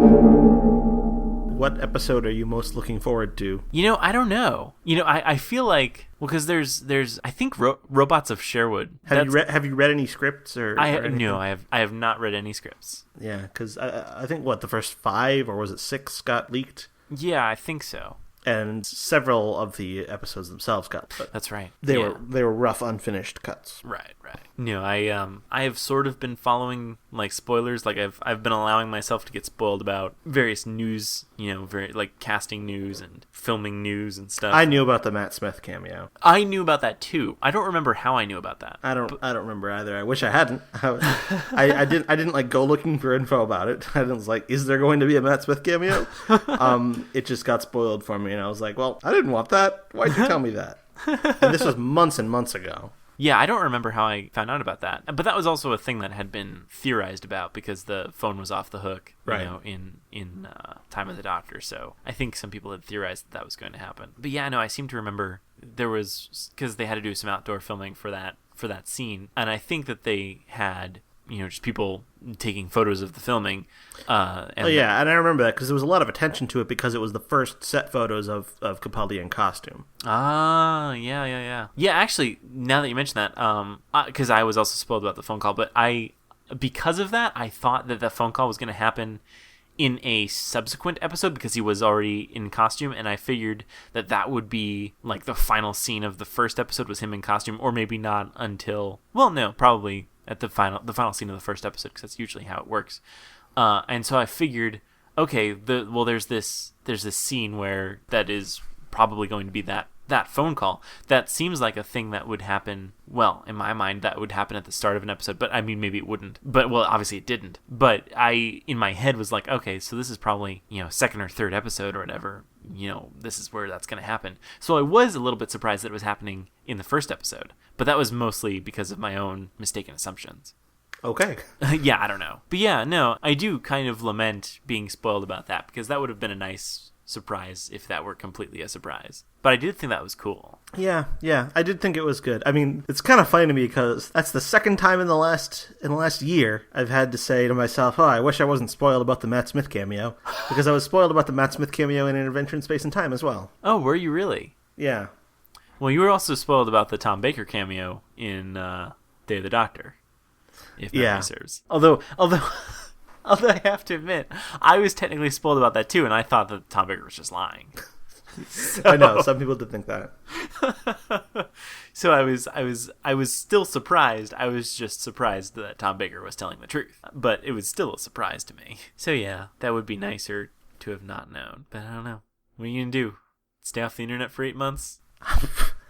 What episode are you most looking forward to? I don't know. I feel like, well, because there's I think Robots of Sherwood. Have you read any scripts or anything? No, I have not read any scripts. Yeah, because I think the first 5 or was it 6 got leaked? Yeah, I think so. And several of the episodes themselves got. But that's right. They were rough, unfinished cuts. Right. No, I have sort of been following like spoilers. Like I've been allowing myself to get spoiled about various news. Very like casting news and filming news and stuff. I knew about the Matt Smith cameo. I knew about that too. I don't remember how I knew about that. I don't remember either. I wish I hadn't. I didn't like go looking for info about it. I was like, is there going to be a Matt Smith cameo? It just got spoiled for me, and I was like, well, I didn't want that. Why'd you tell me that? And this was months and months ago. Yeah, I don't remember how I found out about that. But that was also a thing that had been theorized about because the phone was off the hook, in Time of the Doctor. So I think some people had theorized that was going to happen. But yeah, no, I seem to remember there was, because they had to do some outdoor filming for that scene. And I think that they had, just people taking photos of the filming. And I remember that because there was a lot of attention to it because it was the first set photos of Capaldi in costume. Ah, yeah. Yeah, actually, now that you mention that, because I was also spoiled about the phone call, but because of that, I thought that the phone call was going to happen in a subsequent episode because he was already in costume, and I figured that would be like the final scene of the first episode was him in costume, or maybe not until, well, no, probably at the final scene of the first episode, because that's usually how it works. And so I figured, okay, there's this scene where that is probably going to be that phone call. That seems like a thing that would happen, well, in my mind, that would happen at the start of an episode, but I mean, maybe it wouldn't. But, well, obviously it didn't. But I, in my head, was like, okay, so this is probably, second or third episode or whatever, this is where that's going to happen. So I was a little bit surprised that it was happening in the first episode, but that was mostly because of my own mistaken assumptions. Okay. Yeah, I don't know. But yeah, no, I do kind of lament being spoiled about that, because that would have been a nice surprise if that were completely a surprise. But I did think that was cool. Yeah, I did think it was good. I mean, it's kind of funny to me because that's the second time in the last year I've had to say to myself, oh, I wish I wasn't spoiled about the Matt Smith cameo, because I was spoiled about the Matt Smith cameo in An Adventure in Space and Time as well. Oh, were you really? Yeah. Well, you were also spoiled about the Tom Baker cameo in Day of the Doctor, if memory serves. Although I have to admit, I was technically spoiled about that too, and I thought that Tom Baker was just lying. So, I know some people did think that. So I was still surprised. I was just surprised that Tom Baker was telling the truth, but it was still a surprise to me. So yeah, that would be nicer to have not known. But I don't know. What are you gonna do? Stay off the internet for 8 months?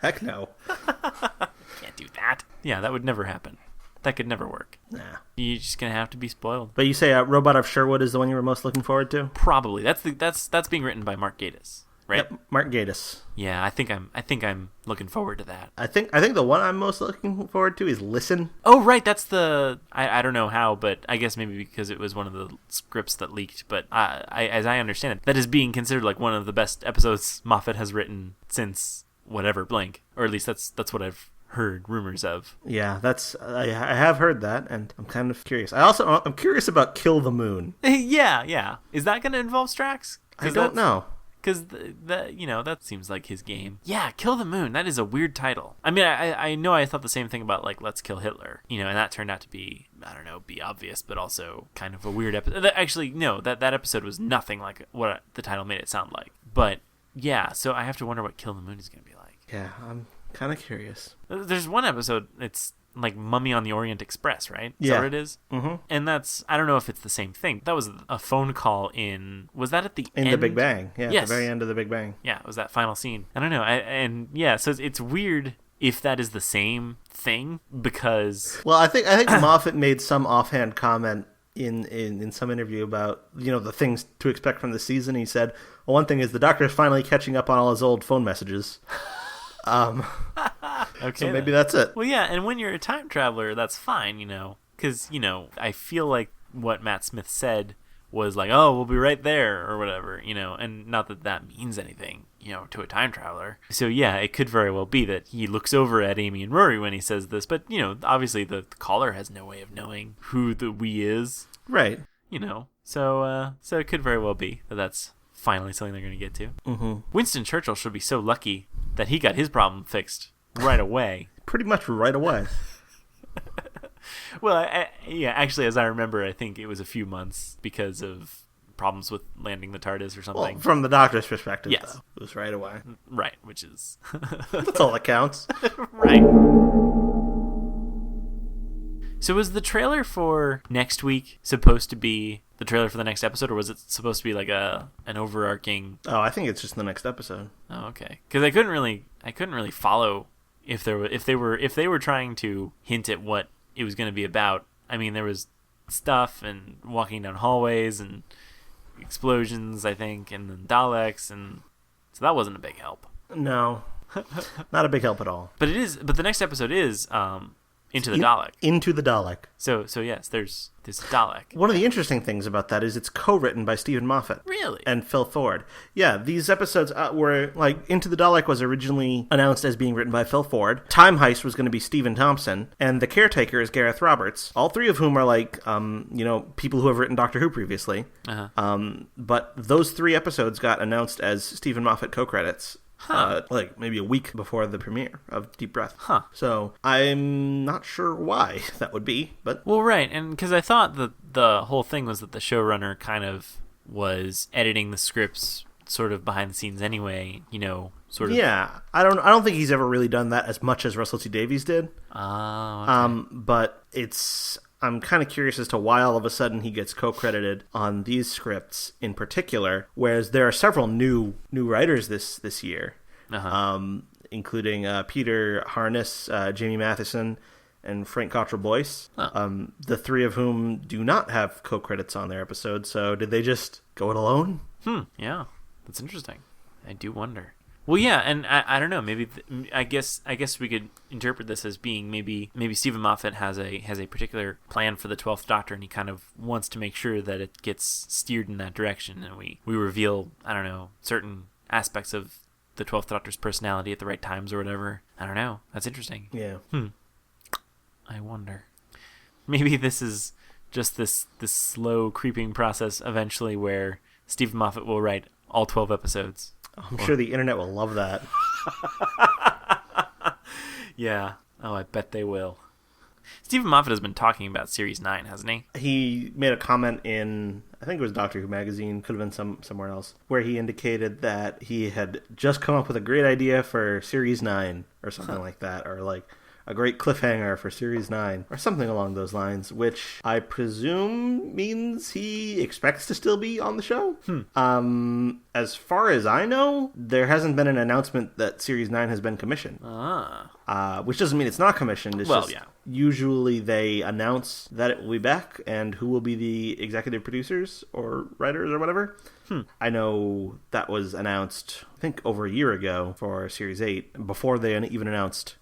Heck no. Can't do that. Yeah, that would never happen. That could never work. Nah. You're just gonna have to be spoiled. But you say Robot of Sherwood is the one you were most looking forward to? Probably. That's being written by Mark Gatiss, right? Yep, Mark Gatiss. Yeah, I think I'm looking forward to that. I think the one I'm most looking forward to is Listen. Oh, right. That's the I don't know how, but I guess maybe because it was one of the scripts that leaked. But as I understand it, that is being considered like one of the best episodes Moffat has written since whatever blank, or at least that's what I've heard rumors of. Yeah, I have heard that, and I'm kind of curious. I'm curious about Kill the Moon. Yeah. Is that going to involve Strax? I don't know. Because that seems like his game. Yeah, Kill the Moon. That is a weird title. I mean, I know I thought the same thing about like Let's Kill Hitler. And that turned out to be, I don't know, be obvious, but also kind of a weird episode. Actually, no, that episode was nothing like what the title made it sound like. But yeah, so I have to wonder what Kill the Moon is going to be like. Yeah, I'm kind of curious. There's one episode. It's like Mummy on the Orient Express, right? Is yeah. that what it is? Mm-hmm. And that's, I don't know if it's the same thing. That was a phone call was that at the end? In the Big Bang. Yeah, yes. At the very end of the Big Bang. Yeah, it was that final scene. I don't know. So it's weird if that is the same thing, because... Well, I think Moffat made some offhand comment in some interview about, the things to expect from the season. He said, well, one thing is the Doctor is finally catching up on all his old phone messages. Okay, so maybe that's it. Well, yeah, and when you're a time traveler, that's fine, because, I feel like what Matt Smith said was like, oh, we'll be right there, or whatever, and not that means anything, to a time traveler. So, yeah, it could very well be that he looks over at Amy and Rory when he says this, but, obviously the caller has no way of knowing who the we is. Right. So it could very well be that that's finally something they're going to get to. Mm-hmm. Winston Churchill should be so lucky that he got his problem fixed right away. Pretty much right away. Well, actually, as I remember, I think it was a few months because of problems with landing the TARDIS or something. Well, from the Doctor's perspective, yes. Though, it was right away. Right, which is... That's all that counts. Right. So was the trailer for next week supposed to be the trailer for the next episode, or was it supposed to be like an overarching... Oh, I think it's just the next episode. Oh, okay. Because I couldn't really follow if they were trying to hint at what it was going to be about. I mean, there was stuff and walking down hallways and explosions, I think, and then Daleks, and so that wasn't a big help. No, not a big help at all. But the next episode is Into the Dalek. Into the Dalek. So yes, there's Dalek. One of the interesting things about that is it's co-written by Stephen Moffat. Really? And Phil Ford. Yeah, these episodes were, like, Into the Dalek was originally announced as being written by Phil Ford. Time Heist was going to be Stephen Thompson. And The Caretaker is Gareth Roberts. All three of whom are, like, people who have written Doctor Who previously. Uh-huh. But those three episodes got announced as Stephen Moffat co-credits. Like maybe a week before the premiere of Deep Breath. Huh. So I'm not sure why that would be, but... Well, right, and because I thought that the whole thing was that the showrunner kind of was editing the scripts sort of behind the scenes anyway, sort of... Yeah, I don't think he's ever really done that as much as Russell T Davies did. Oh, okay. But I'm kind of curious as to why all of a sudden he gets co-credited on these scripts in particular, whereas there are several new writers this year, including Peter Harness, Jamie Matheson, and Frank Cottrell Boyce, the three of whom do not have co-credits on their episodes. So did they just go it alone? Yeah, that's interesting. I do wonder. Well, yeah, and I don't know. Maybe I guess we could interpret this as being maybe Stephen Moffat has a particular plan for the 12th Doctor, and he kind of wants to make sure that it gets steered in that direction, and we reveal, I don't know, certain aspects of the 12th Doctor's personality at the right times or whatever. I don't know. That's interesting. Yeah. I wonder. Maybe this is just this slow creeping process eventually where Stephen Moffat will write all 12 episodes. I'm sure the internet will love that. Yeah. Oh, I bet they will. Stephen Moffat has been talking about Series 9, hasn't he? He made a comment in, I think it was Doctor Who magazine, could have been somewhere else, where he indicated that he had just come up with a great idea for Series 9 or something like that, or like a great cliffhanger for Series 9 or something along those lines, which I presume means he expects to still be on the show. As far as I know, there hasn't been an announcement that Series 9 has been commissioned. Which doesn't mean it's not commissioned. It's just usually they announce that it will be back and who will be the executive producers or writers or whatever. I know that was announced, I think, over a year ago for Series 8. Before they even announced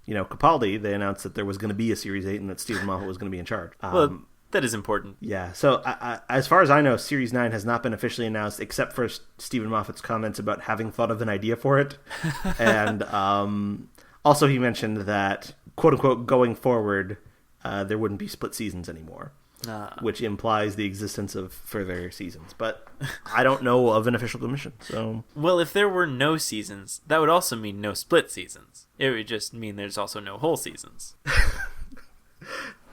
Capaldi, they announced that there was going to be a Series 8 and that Stephen Moffat was going to be in charge. Well, that is important. Yeah, so as far as I know, Series 9 has not been officially announced, except for Stephen Moffat's comments about having thought of an idea for it. And also he mentioned that, quote-unquote, going forward, there wouldn't be split seasons anymore. which implies the existence of further seasons. But I don't know of an official commission. So, well, if there were no seasons, that would also mean no split seasons. It would just mean there's also no whole seasons.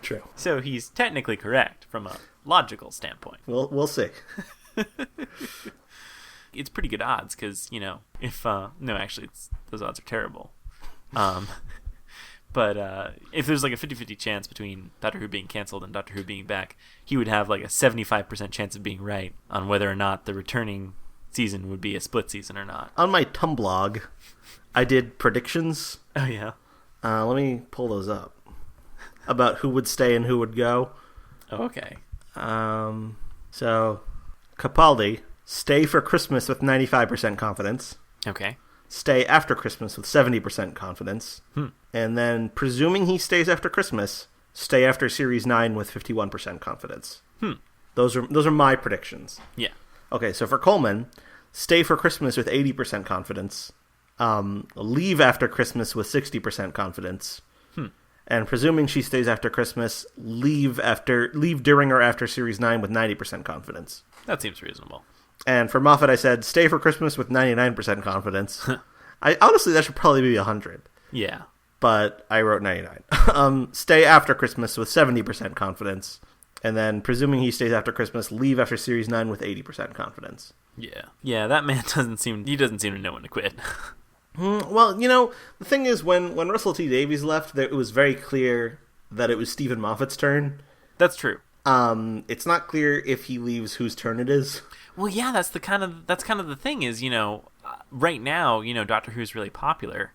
True. So he's technically correct from a logical standpoint. We'll see. It's pretty good odds because, if no, actually, those odds are terrible. But if there's like a 50-50 chance between Doctor Who being canceled and Doctor Who being back, he would have like a 75% chance of being right on whether or not the returning season would be a split season or not. On my Tumblr, I did predictions. Oh, yeah? Let me pull those up. About who would stay and who would go. Oh, okay. So, Capaldi, stay for Christmas with 95% confidence. Okay. Stay after Christmas with 70% confidence. And then, presuming he stays after Christmas, stay after Series 9 with 51% confidence. Those are my predictions. Yeah. Okay, so for Coleman, stay for Christmas with 80% confidence. Leave after Christmas with 60% confidence. And presuming she stays after Christmas, leave during or after Series 9 with 90% confidence. That seems reasonable. And for Moffat, I said, stay for Christmas with 99% confidence. Honestly, that should probably be 100. Yeah. But I wrote 99. Stay after Christmas with 70% confidence. And then, presuming he stays after Christmas, leave after Series 9 with 80% confidence. Yeah. Yeah, that man doesn't seem to know when to quit. Well, the thing is, when Russell T Davies left, it was very clear that it was Stephen Moffat's turn. That's true. It's not clear if he leaves whose turn it is. Well, yeah, that's kind of the thing is, right now, Doctor Who's really popular,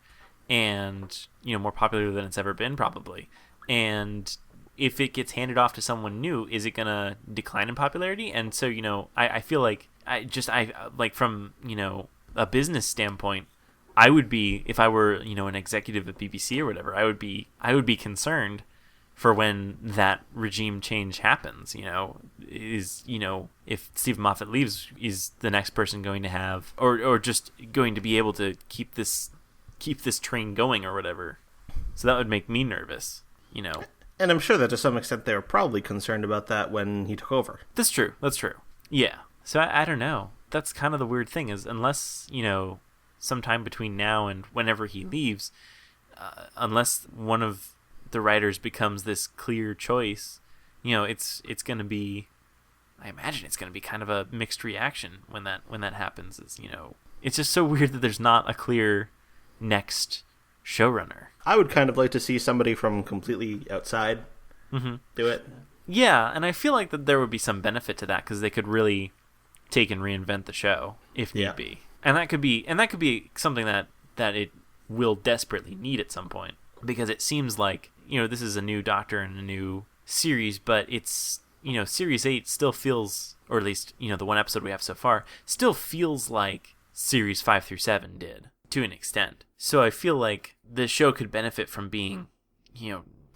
and more popular than it's ever been probably. And if it gets handed off to someone new, is it gonna decline in popularity? And so, I feel like from a business standpoint, I would be, if I were, an executive at BBC or whatever, I would be concerned for when that regime change happens. If Stephen Moffat leaves, is the next person going to have, or just going to be able to keep this train going or whatever? So that would make me nervous. And I'm sure that to some extent they were probably concerned about that when he took over. That's true. Yeah. So I don't know. That's kind of the weird thing is, unless sometime between now and whenever he leaves, unless one of the writers becomes this clear choice, it's going to be, I imagine it's going to be kind of a mixed reaction when that happens. Is it's just so weird that there's not a clear next showrunner. I would kind of like to see somebody from completely outside do it. Yeah, and I feel like that there would be some benefit to that because they could really take and reinvent the show if need be. And that could be something that it will desperately need at some point, because it seems like, this is a new Doctor and a new series, but it's, Series 8 still feels, or at least, the one episode we have so far, still feels like Series 5 through 7 did, to an extent. So I feel like the show could benefit from being,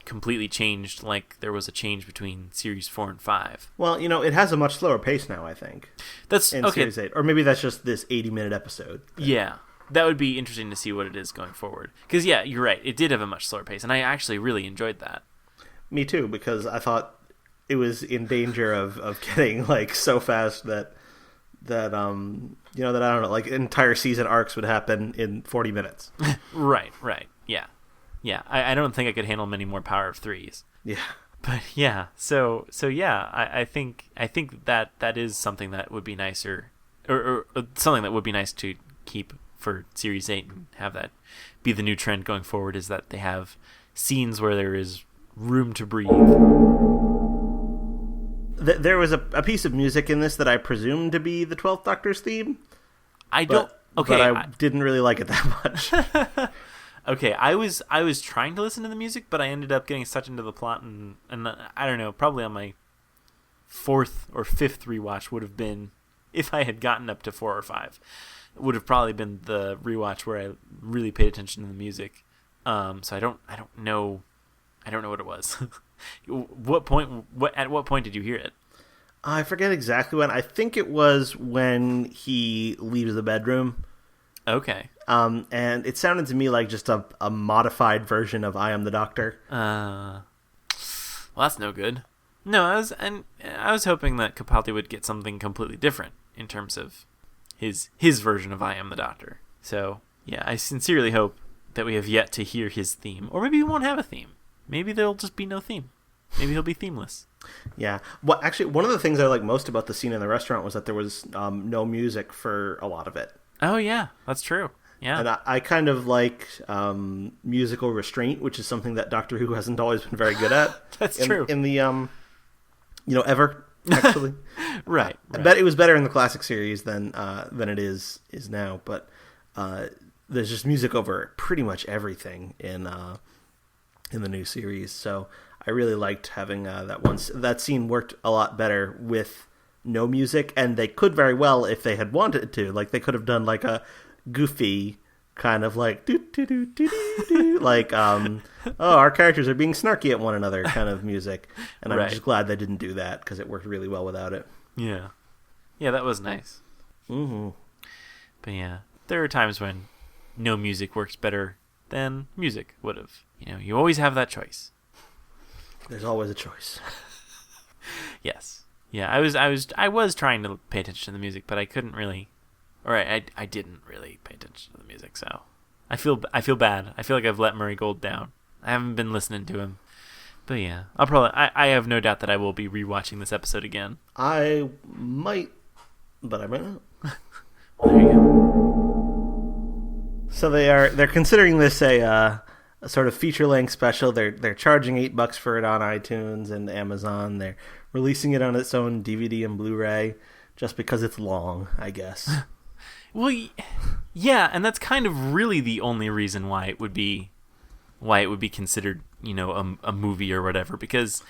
completely changed, like there was a change between Series 4 and 5. Well, it has a much slower pace now, I think. That's in okay. Series 8. Or maybe that's just this 80-minute episode thing. Yeah. That would be interesting to see what it is going forward. Because, yeah, you're right. It did have a much slower pace, and I actually really enjoyed that. Me too, because I thought it was in danger of getting, so fast that I don't know, entire season arcs would happen in 40 minutes. Right. Yeah. Yeah, I don't think I could handle many more Power of Threes. Yeah. But yeah, so yeah, I think that is something that would be nicer, or something that would be nice to keep for Series 8 and have that be the new trend going forward, is that they have scenes where there is room to breathe. There was a piece of music in this that I presumed to be the 12th Doctor's theme. But I didn't really like it that much. Okay, I was trying to listen to the music, but I ended up getting such into the plot, and I don't know, probably on my 4th or 5th rewatch would have been, if I had gotten up to 4 or 5, would have probably been the rewatch where I really paid attention to the music. So I don't know what it was. At what point did you hear it? I forget exactly when. I think it was when he leaves the bedroom. Okay. And it sounded to me like just a modified version of I Am the Doctor. Well, that's no good. No, I was hoping that Capaldi would get something completely different in terms of his version of I Am the Doctor. So, yeah, I sincerely hope that we have yet to hear his theme. Or maybe we won't have a theme. Maybe there'll just be no theme. Maybe he'll be themeless. Yeah. Well, actually, one of the things I like most about the scene in the restaurant was that there was no music for a lot of it. Oh, yeah, that's true. Yeah. And I kind of like musical restraint, which is something that Doctor Who hasn't always been very good at. That's true. In the, ever, actually. Right. I bet it was better in the classic series than it is now, but there's just music over pretty much everything in the new series. So I really liked having that scene worked a lot better with no music, and they could very well, if they had wanted to, like they could have done like a goofy kind of like like our characters are being snarky at one another kind of music, and I'm just glad they didn't do that because it worked really well without it. Yeah, that was nice. Mm-hmm. But yeah, there are times when no music works better than music would have. You always have that choice. There's always a choice. Yes. Yeah, I was trying to pay attention to the music, but I couldn't really. Or I didn't really pay attention to the music, so I feel bad. I feel like I've let Murray Gold down. I haven't been listening to him. But yeah, I have no doubt that I will be rewatching this episode again. I might, but I might not. Well, there you go. So they're considering this a sort of feature-length special. They're charging $8 for it on iTunes and Amazon. They're releasing it on its own DVD and Blu-ray just because it's long, I guess. Well, yeah, and that's kind of really the only reason why it would be considered, a movie or whatever. Because,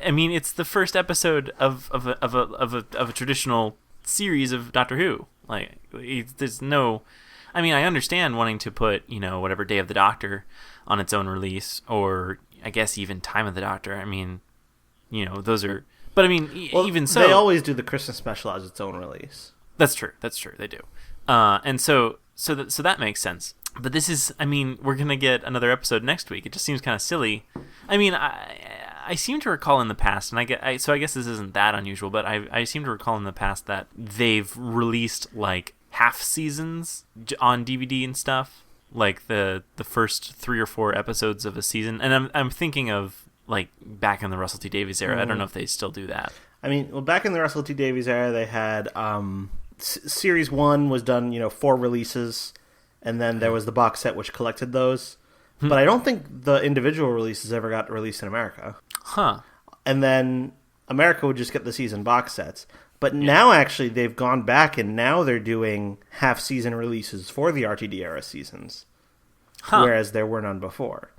it's the first episode of a traditional series of Doctor Who. Like, there's no. I understand wanting to put, whatever Day of the Doctor on its own release, or I guess even Time of the Doctor. Those are. But even so, they always do the Christmas special as its own release. That's true. They do. And so that makes sense. But this is, we're gonna get another episode next week. It just seems kind of silly. I seem to recall in the past, and I guess this isn't that unusual, but I seem to recall in the past that they've released like half seasons on DVD and stuff, like the first 3 or 4 episodes of a season. And I'm thinking of like back in the Russell T Davies era. I don't know if they still do that. Back in the Russell T Davies era, they had Series 1 was done, 4 releases, and then there was the box set which collected those. But I don't think the individual releases ever got released in America. Huh. And then America would just get the season box sets. But now, actually, they've gone back, and now they're doing half-season releases for the RTD era seasons, whereas there were none before.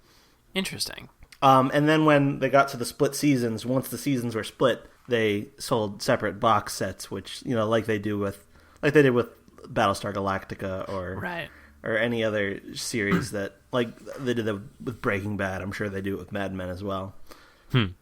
Interesting. And then when they got to the split seasons, once the seasons were split, they sold separate box sets, which like they did with Battlestar Galactica or any other series that like they did with Breaking Bad. I'm sure they do it with Mad Men as well.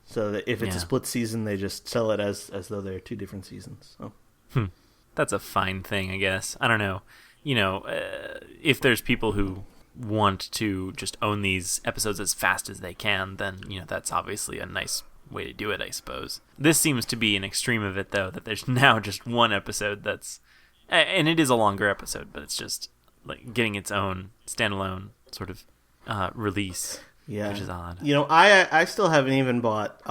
So that if it's a split season, they just sell it as though they're 2 different seasons. So. That's a fine thing, I guess. I don't know. If there's people who want to just own these episodes as fast as they can, then that's obviously a nice way to do it, I suppose. This seems to be an extreme of it, though, that there's now just one episode that's, and it is a longer episode, but it's just like getting its own standalone sort of release, which is odd. I still haven't even bought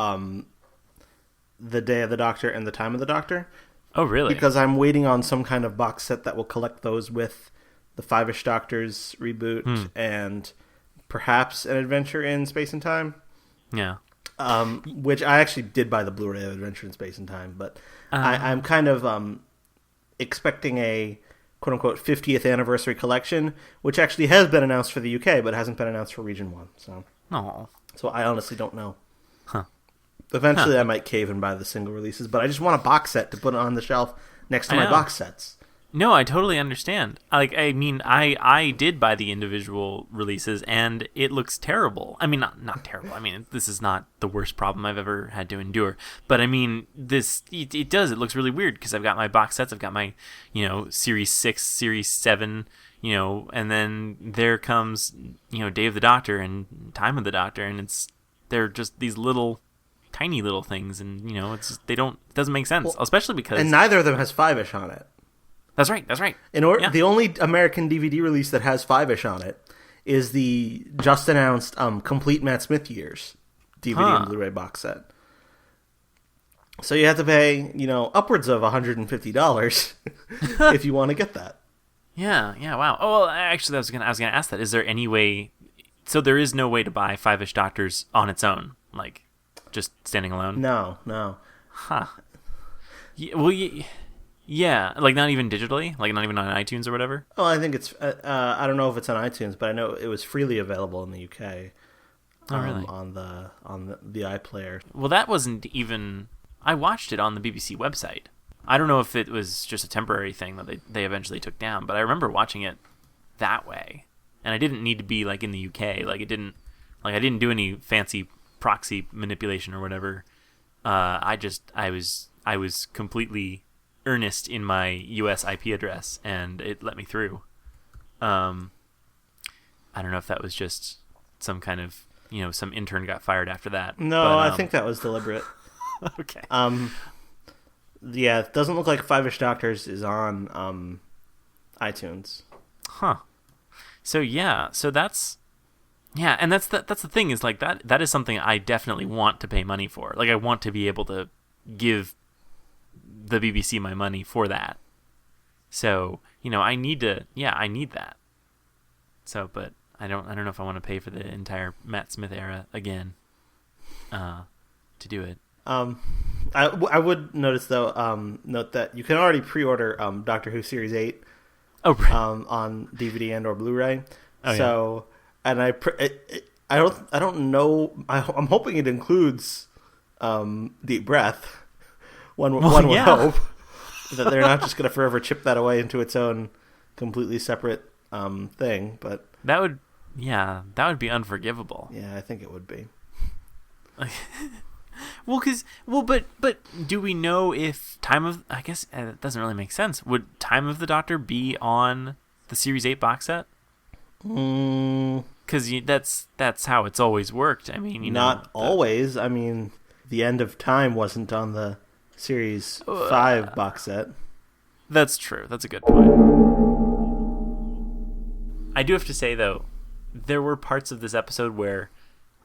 the Day of the Doctor and the Time of the Doctor. Oh, really? Because I'm waiting on some kind of box set that will collect those with the Five-ish Doctors reboot and perhaps an Adventure in Space and Time. Yeah. Which I actually did buy the Blu-ray of Adventure in Space and Time, but I'm kind of expecting a quote-unquote 50th anniversary collection, which actually has been announced for the UK, but hasn't been announced for Region 1. So I honestly don't know. Huh. Eventually I might cave and buy the single releases, but I just want a box set to put on the shelf next to my box sets. No, I totally understand. I did buy the individual releases, and it looks terrible. Not terrible. This is not the worst problem I've ever had to endure. But it does. It looks really weird because I've got my box sets. I've got my, Series 6, Series 7, and then there comes, Day of the Doctor and Time of the Doctor, and they're just these little tiny little things, and it doesn't make sense, especially because and neither of them has 5-ish on it. That's right. The only American DVD release that has 5-ish on it is the just announced complete Matt Smith years DVD and Blu-ray box set. So you have to pay, upwards of $150 if you want to get that. Yeah, wow. Oh, well, actually, I was gonna ask that. Is there any way? So there is no way to buy 5-ish Doctors on its own, like just standing alone. No. Huh. Well, yeah, like not even digitally, like not even on iTunes or whatever. Oh, I think it's. I don't know if it's on iTunes, but I know it was freely available in the UK. Oh, really? On the iPlayer. Well, that wasn't even. I watched it on the BBC website. I don't know if it was just a temporary thing that they eventually took down, but I remember watching it that way, and I didn't need to be like in the UK. Like I didn't do any fancy proxy manipulation or whatever. I was completely earnest in my US IP address, and it let me through. I don't know if that was just some kind of some intern got fired after that. No, but, I think that was deliberate. Okay. Yeah, it doesn't look like 5-ish Doctors is on iTunes. Huh. So that's and that's the thing is like that is something I definitely want to pay money for. Like I want to be able to give the BBC my money for that. So, I need that. So, but I don't know if I want to pay for the entire Matt Smith era again to do it. I would notice though, note that you can already pre-order Doctor Who Series 8 on DVD and or Blu-ray. Oh, so, yeah. And I don't know. I'm hoping it includes Deep Breath. One would hope that they're not just going to forever chip that away into its own completely separate thing. But that would be unforgivable. Yeah, I think it would be. But do we know if I guess it doesn't really make sense. Would Time of the Doctor be on the Series 8 box set? Because that's how it's always worked. I mean, not always. I mean, The End of Time wasn't on the Series 5 box set. That's true. That's a good point. I do have to say, though, there were parts of this episode where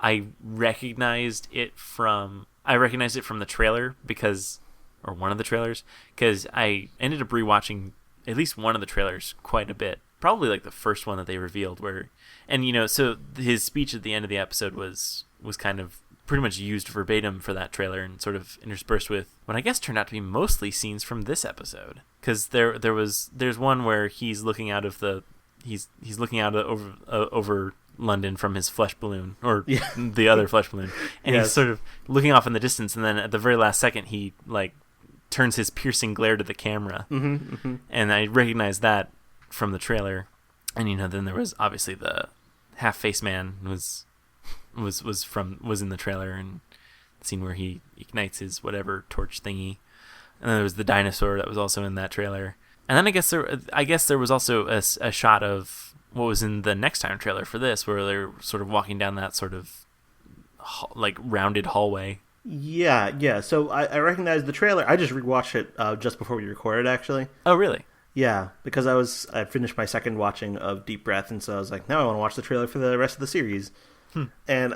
I recognized it from the trailer or one of the trailers, because I ended up rewatching at least one of the trailers quite a bit. Probably like the first one that they revealed so his speech at the end of the episode was kind of pretty much used verbatim for that trailer and sort of interspersed with what I guess turned out to be mostly scenes from this episode. Because there's one where he's looking out of over London from his flesh balloon, or the other flesh balloon, and he's sort of looking off in the distance, and then at the very last second he like turns his piercing glare to the camera, and I recognized that from the trailer. And then there was obviously the half-face man was in the trailer, and the scene where he ignites his whatever torch thingy, and then there was the dinosaur that was also in that trailer. And then I guess there was also a shot of what was in the Next Time trailer for this, where they're sort of walking down that sort of like rounded hallway. Yeah. So I recognized the trailer. I just rewatched it just before we recorded, actually. Oh, really? Yeah, because I finished my second watching of Deep Breath, and so I was like, now I want to watch the trailer for the rest of the series. And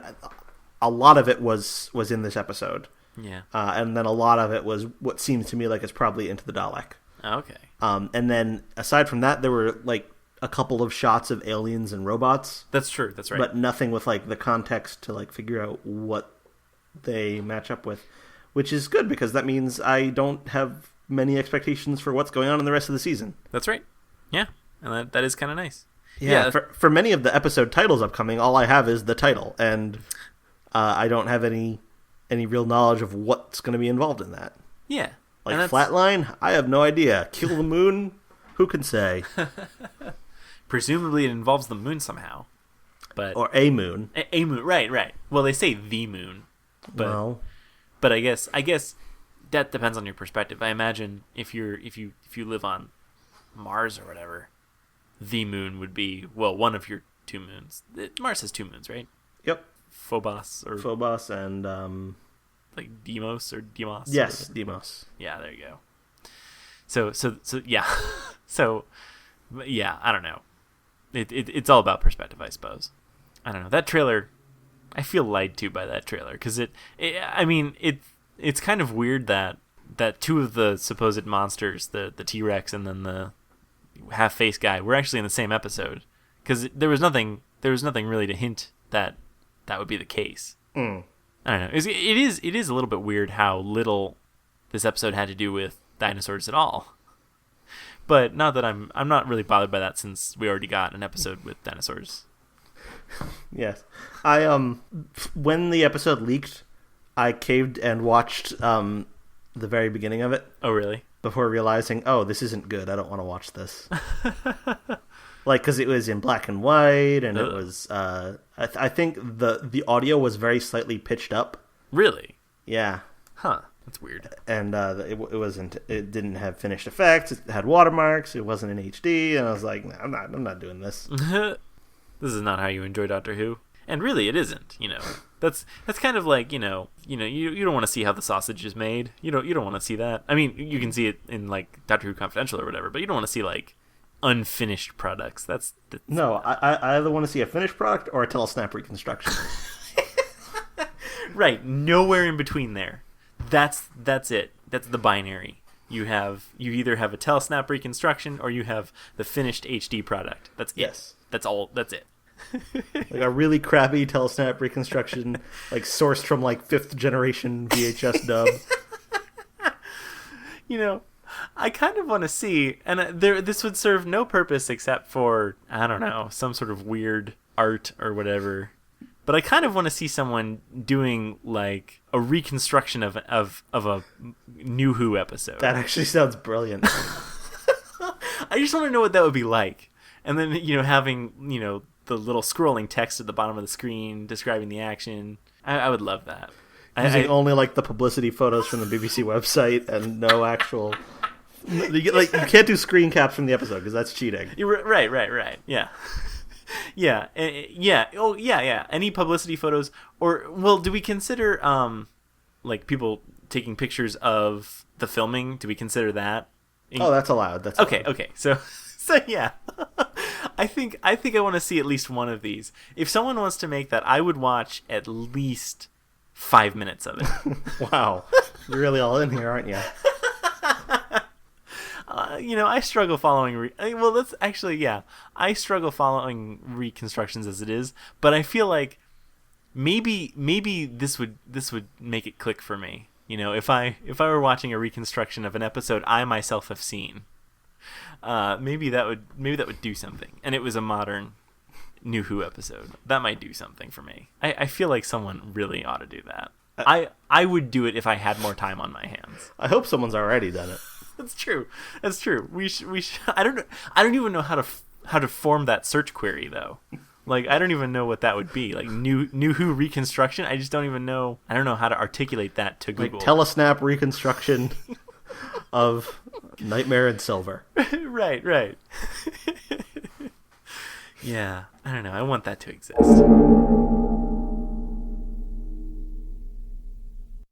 a lot of it was in this episode. Yeah. And then a lot of it was what seems to me like it's probably Into the Dalek. Okay. And then aside from that, there were like a couple of shots of aliens and robots. That's true. That's right. But nothing with like the context to like figure out what they match up with, which is good because that means I don't have many expectations for what's going on in the rest of the season. That's right. Yeah. And that is kind of nice. Yeah. For many of the episode titles upcoming, all I have is the title, and I don't have any real knowledge of what's going to be involved in that. Yeah. Like Flatline, I have no idea. Kill the Moon, who can say? Presumably it involves the moon somehow. Or a moon. A moon, right. Well, they say the moon. But I guess that depends on your perspective. I imagine if you live on Mars or whatever, the moon would be one of your two moons. Mars has two moons, right? Yep. Phobos and like Demos or Demos. Yes, Demos. Yeah, there you go. So yeah, so yeah, I don't know. It's all about perspective, I suppose. I don't know. That trailer, I feel lied to by that trailer because it's kind of weird that two of the supposed monsters, the T-Rex and then the half-faced guy, were actually in the same episode, because there was nothing really to hint that would be the case. I don't know. It is a little bit weird how little this episode had to do with dinosaurs at all. But not that I'm not really bothered by that, since we already got an episode with dinosaurs. Yes. I when the episode leaked, I caved and watched the very beginning of it. Oh, really? Before realizing, oh, this isn't good. I don't want to watch this. Like, because it was in black and white, and it was I think the audio was very slightly pitched up. Really? Yeah. Huh. That's weird. And it didn't have finished effects. It had watermarks. It wasn't in HD, and I was like, nah, I'm not doing this. This is not how you enjoy Doctor Who. And really, it isn't. That's kind of like you don't want to see how the sausage is made. You don't want to see that. I mean, you can see it in like Doctor Who Confidential or whatever, but you don't want to see like unfinished products. That's no. I either want to see a finished product or a telesnap reconstruction. Right. Nowhere in between there. That's it. That's the binary. You either have a telesnap reconstruction or you have the finished HD product. That's it. Yes. That's all. That's it. Like a really crappy telesnap reconstruction, like sourced from like 5th generation VHS dub. I kind of want to see, and this would serve no purpose except for, I don't know, some sort of weird art or whatever. But I kind of want to see someone doing like a reconstruction of a New Who episode. That actually sounds brilliant. I just want to know what that would be like. And then, having, the little scrolling text at the bottom of the screen describing the action. I would love that. Using only like the publicity photos from the BBC website and no actual. You can't do screen caps from the episode because that's cheating. Right. Yeah. Yeah. Oh, yeah. Any publicity photos, or do we consider like people taking pictures of the filming? Do we consider that? Oh, that's allowed. That's okay. allowed. Okay. So yeah. I think I want to see at least one of these. If someone wants to make that, I would watch at least 5 minutes of it. Wow. You're really all in here, aren't you? I struggle following. That's actually, yeah. I struggle following reconstructions as it is, but I feel like maybe this would make it click for me. If I were watching a reconstruction of an episode I myself have seen, maybe that would do something. And it was a modern New Who episode. That might do something for me. I feel like someone really ought to do that. I would do it if I had more time on my hands. I hope someone's already done it. That's true. We should. I don't even know how to form that search query though. Like, I don't even know what that would be. Like new Who reconstruction. I just don't even know. I don't know how to articulate that to Google. Like telesnap reconstruction of Nightmare in Silver. Right. Yeah. I don't know. I want that to exist.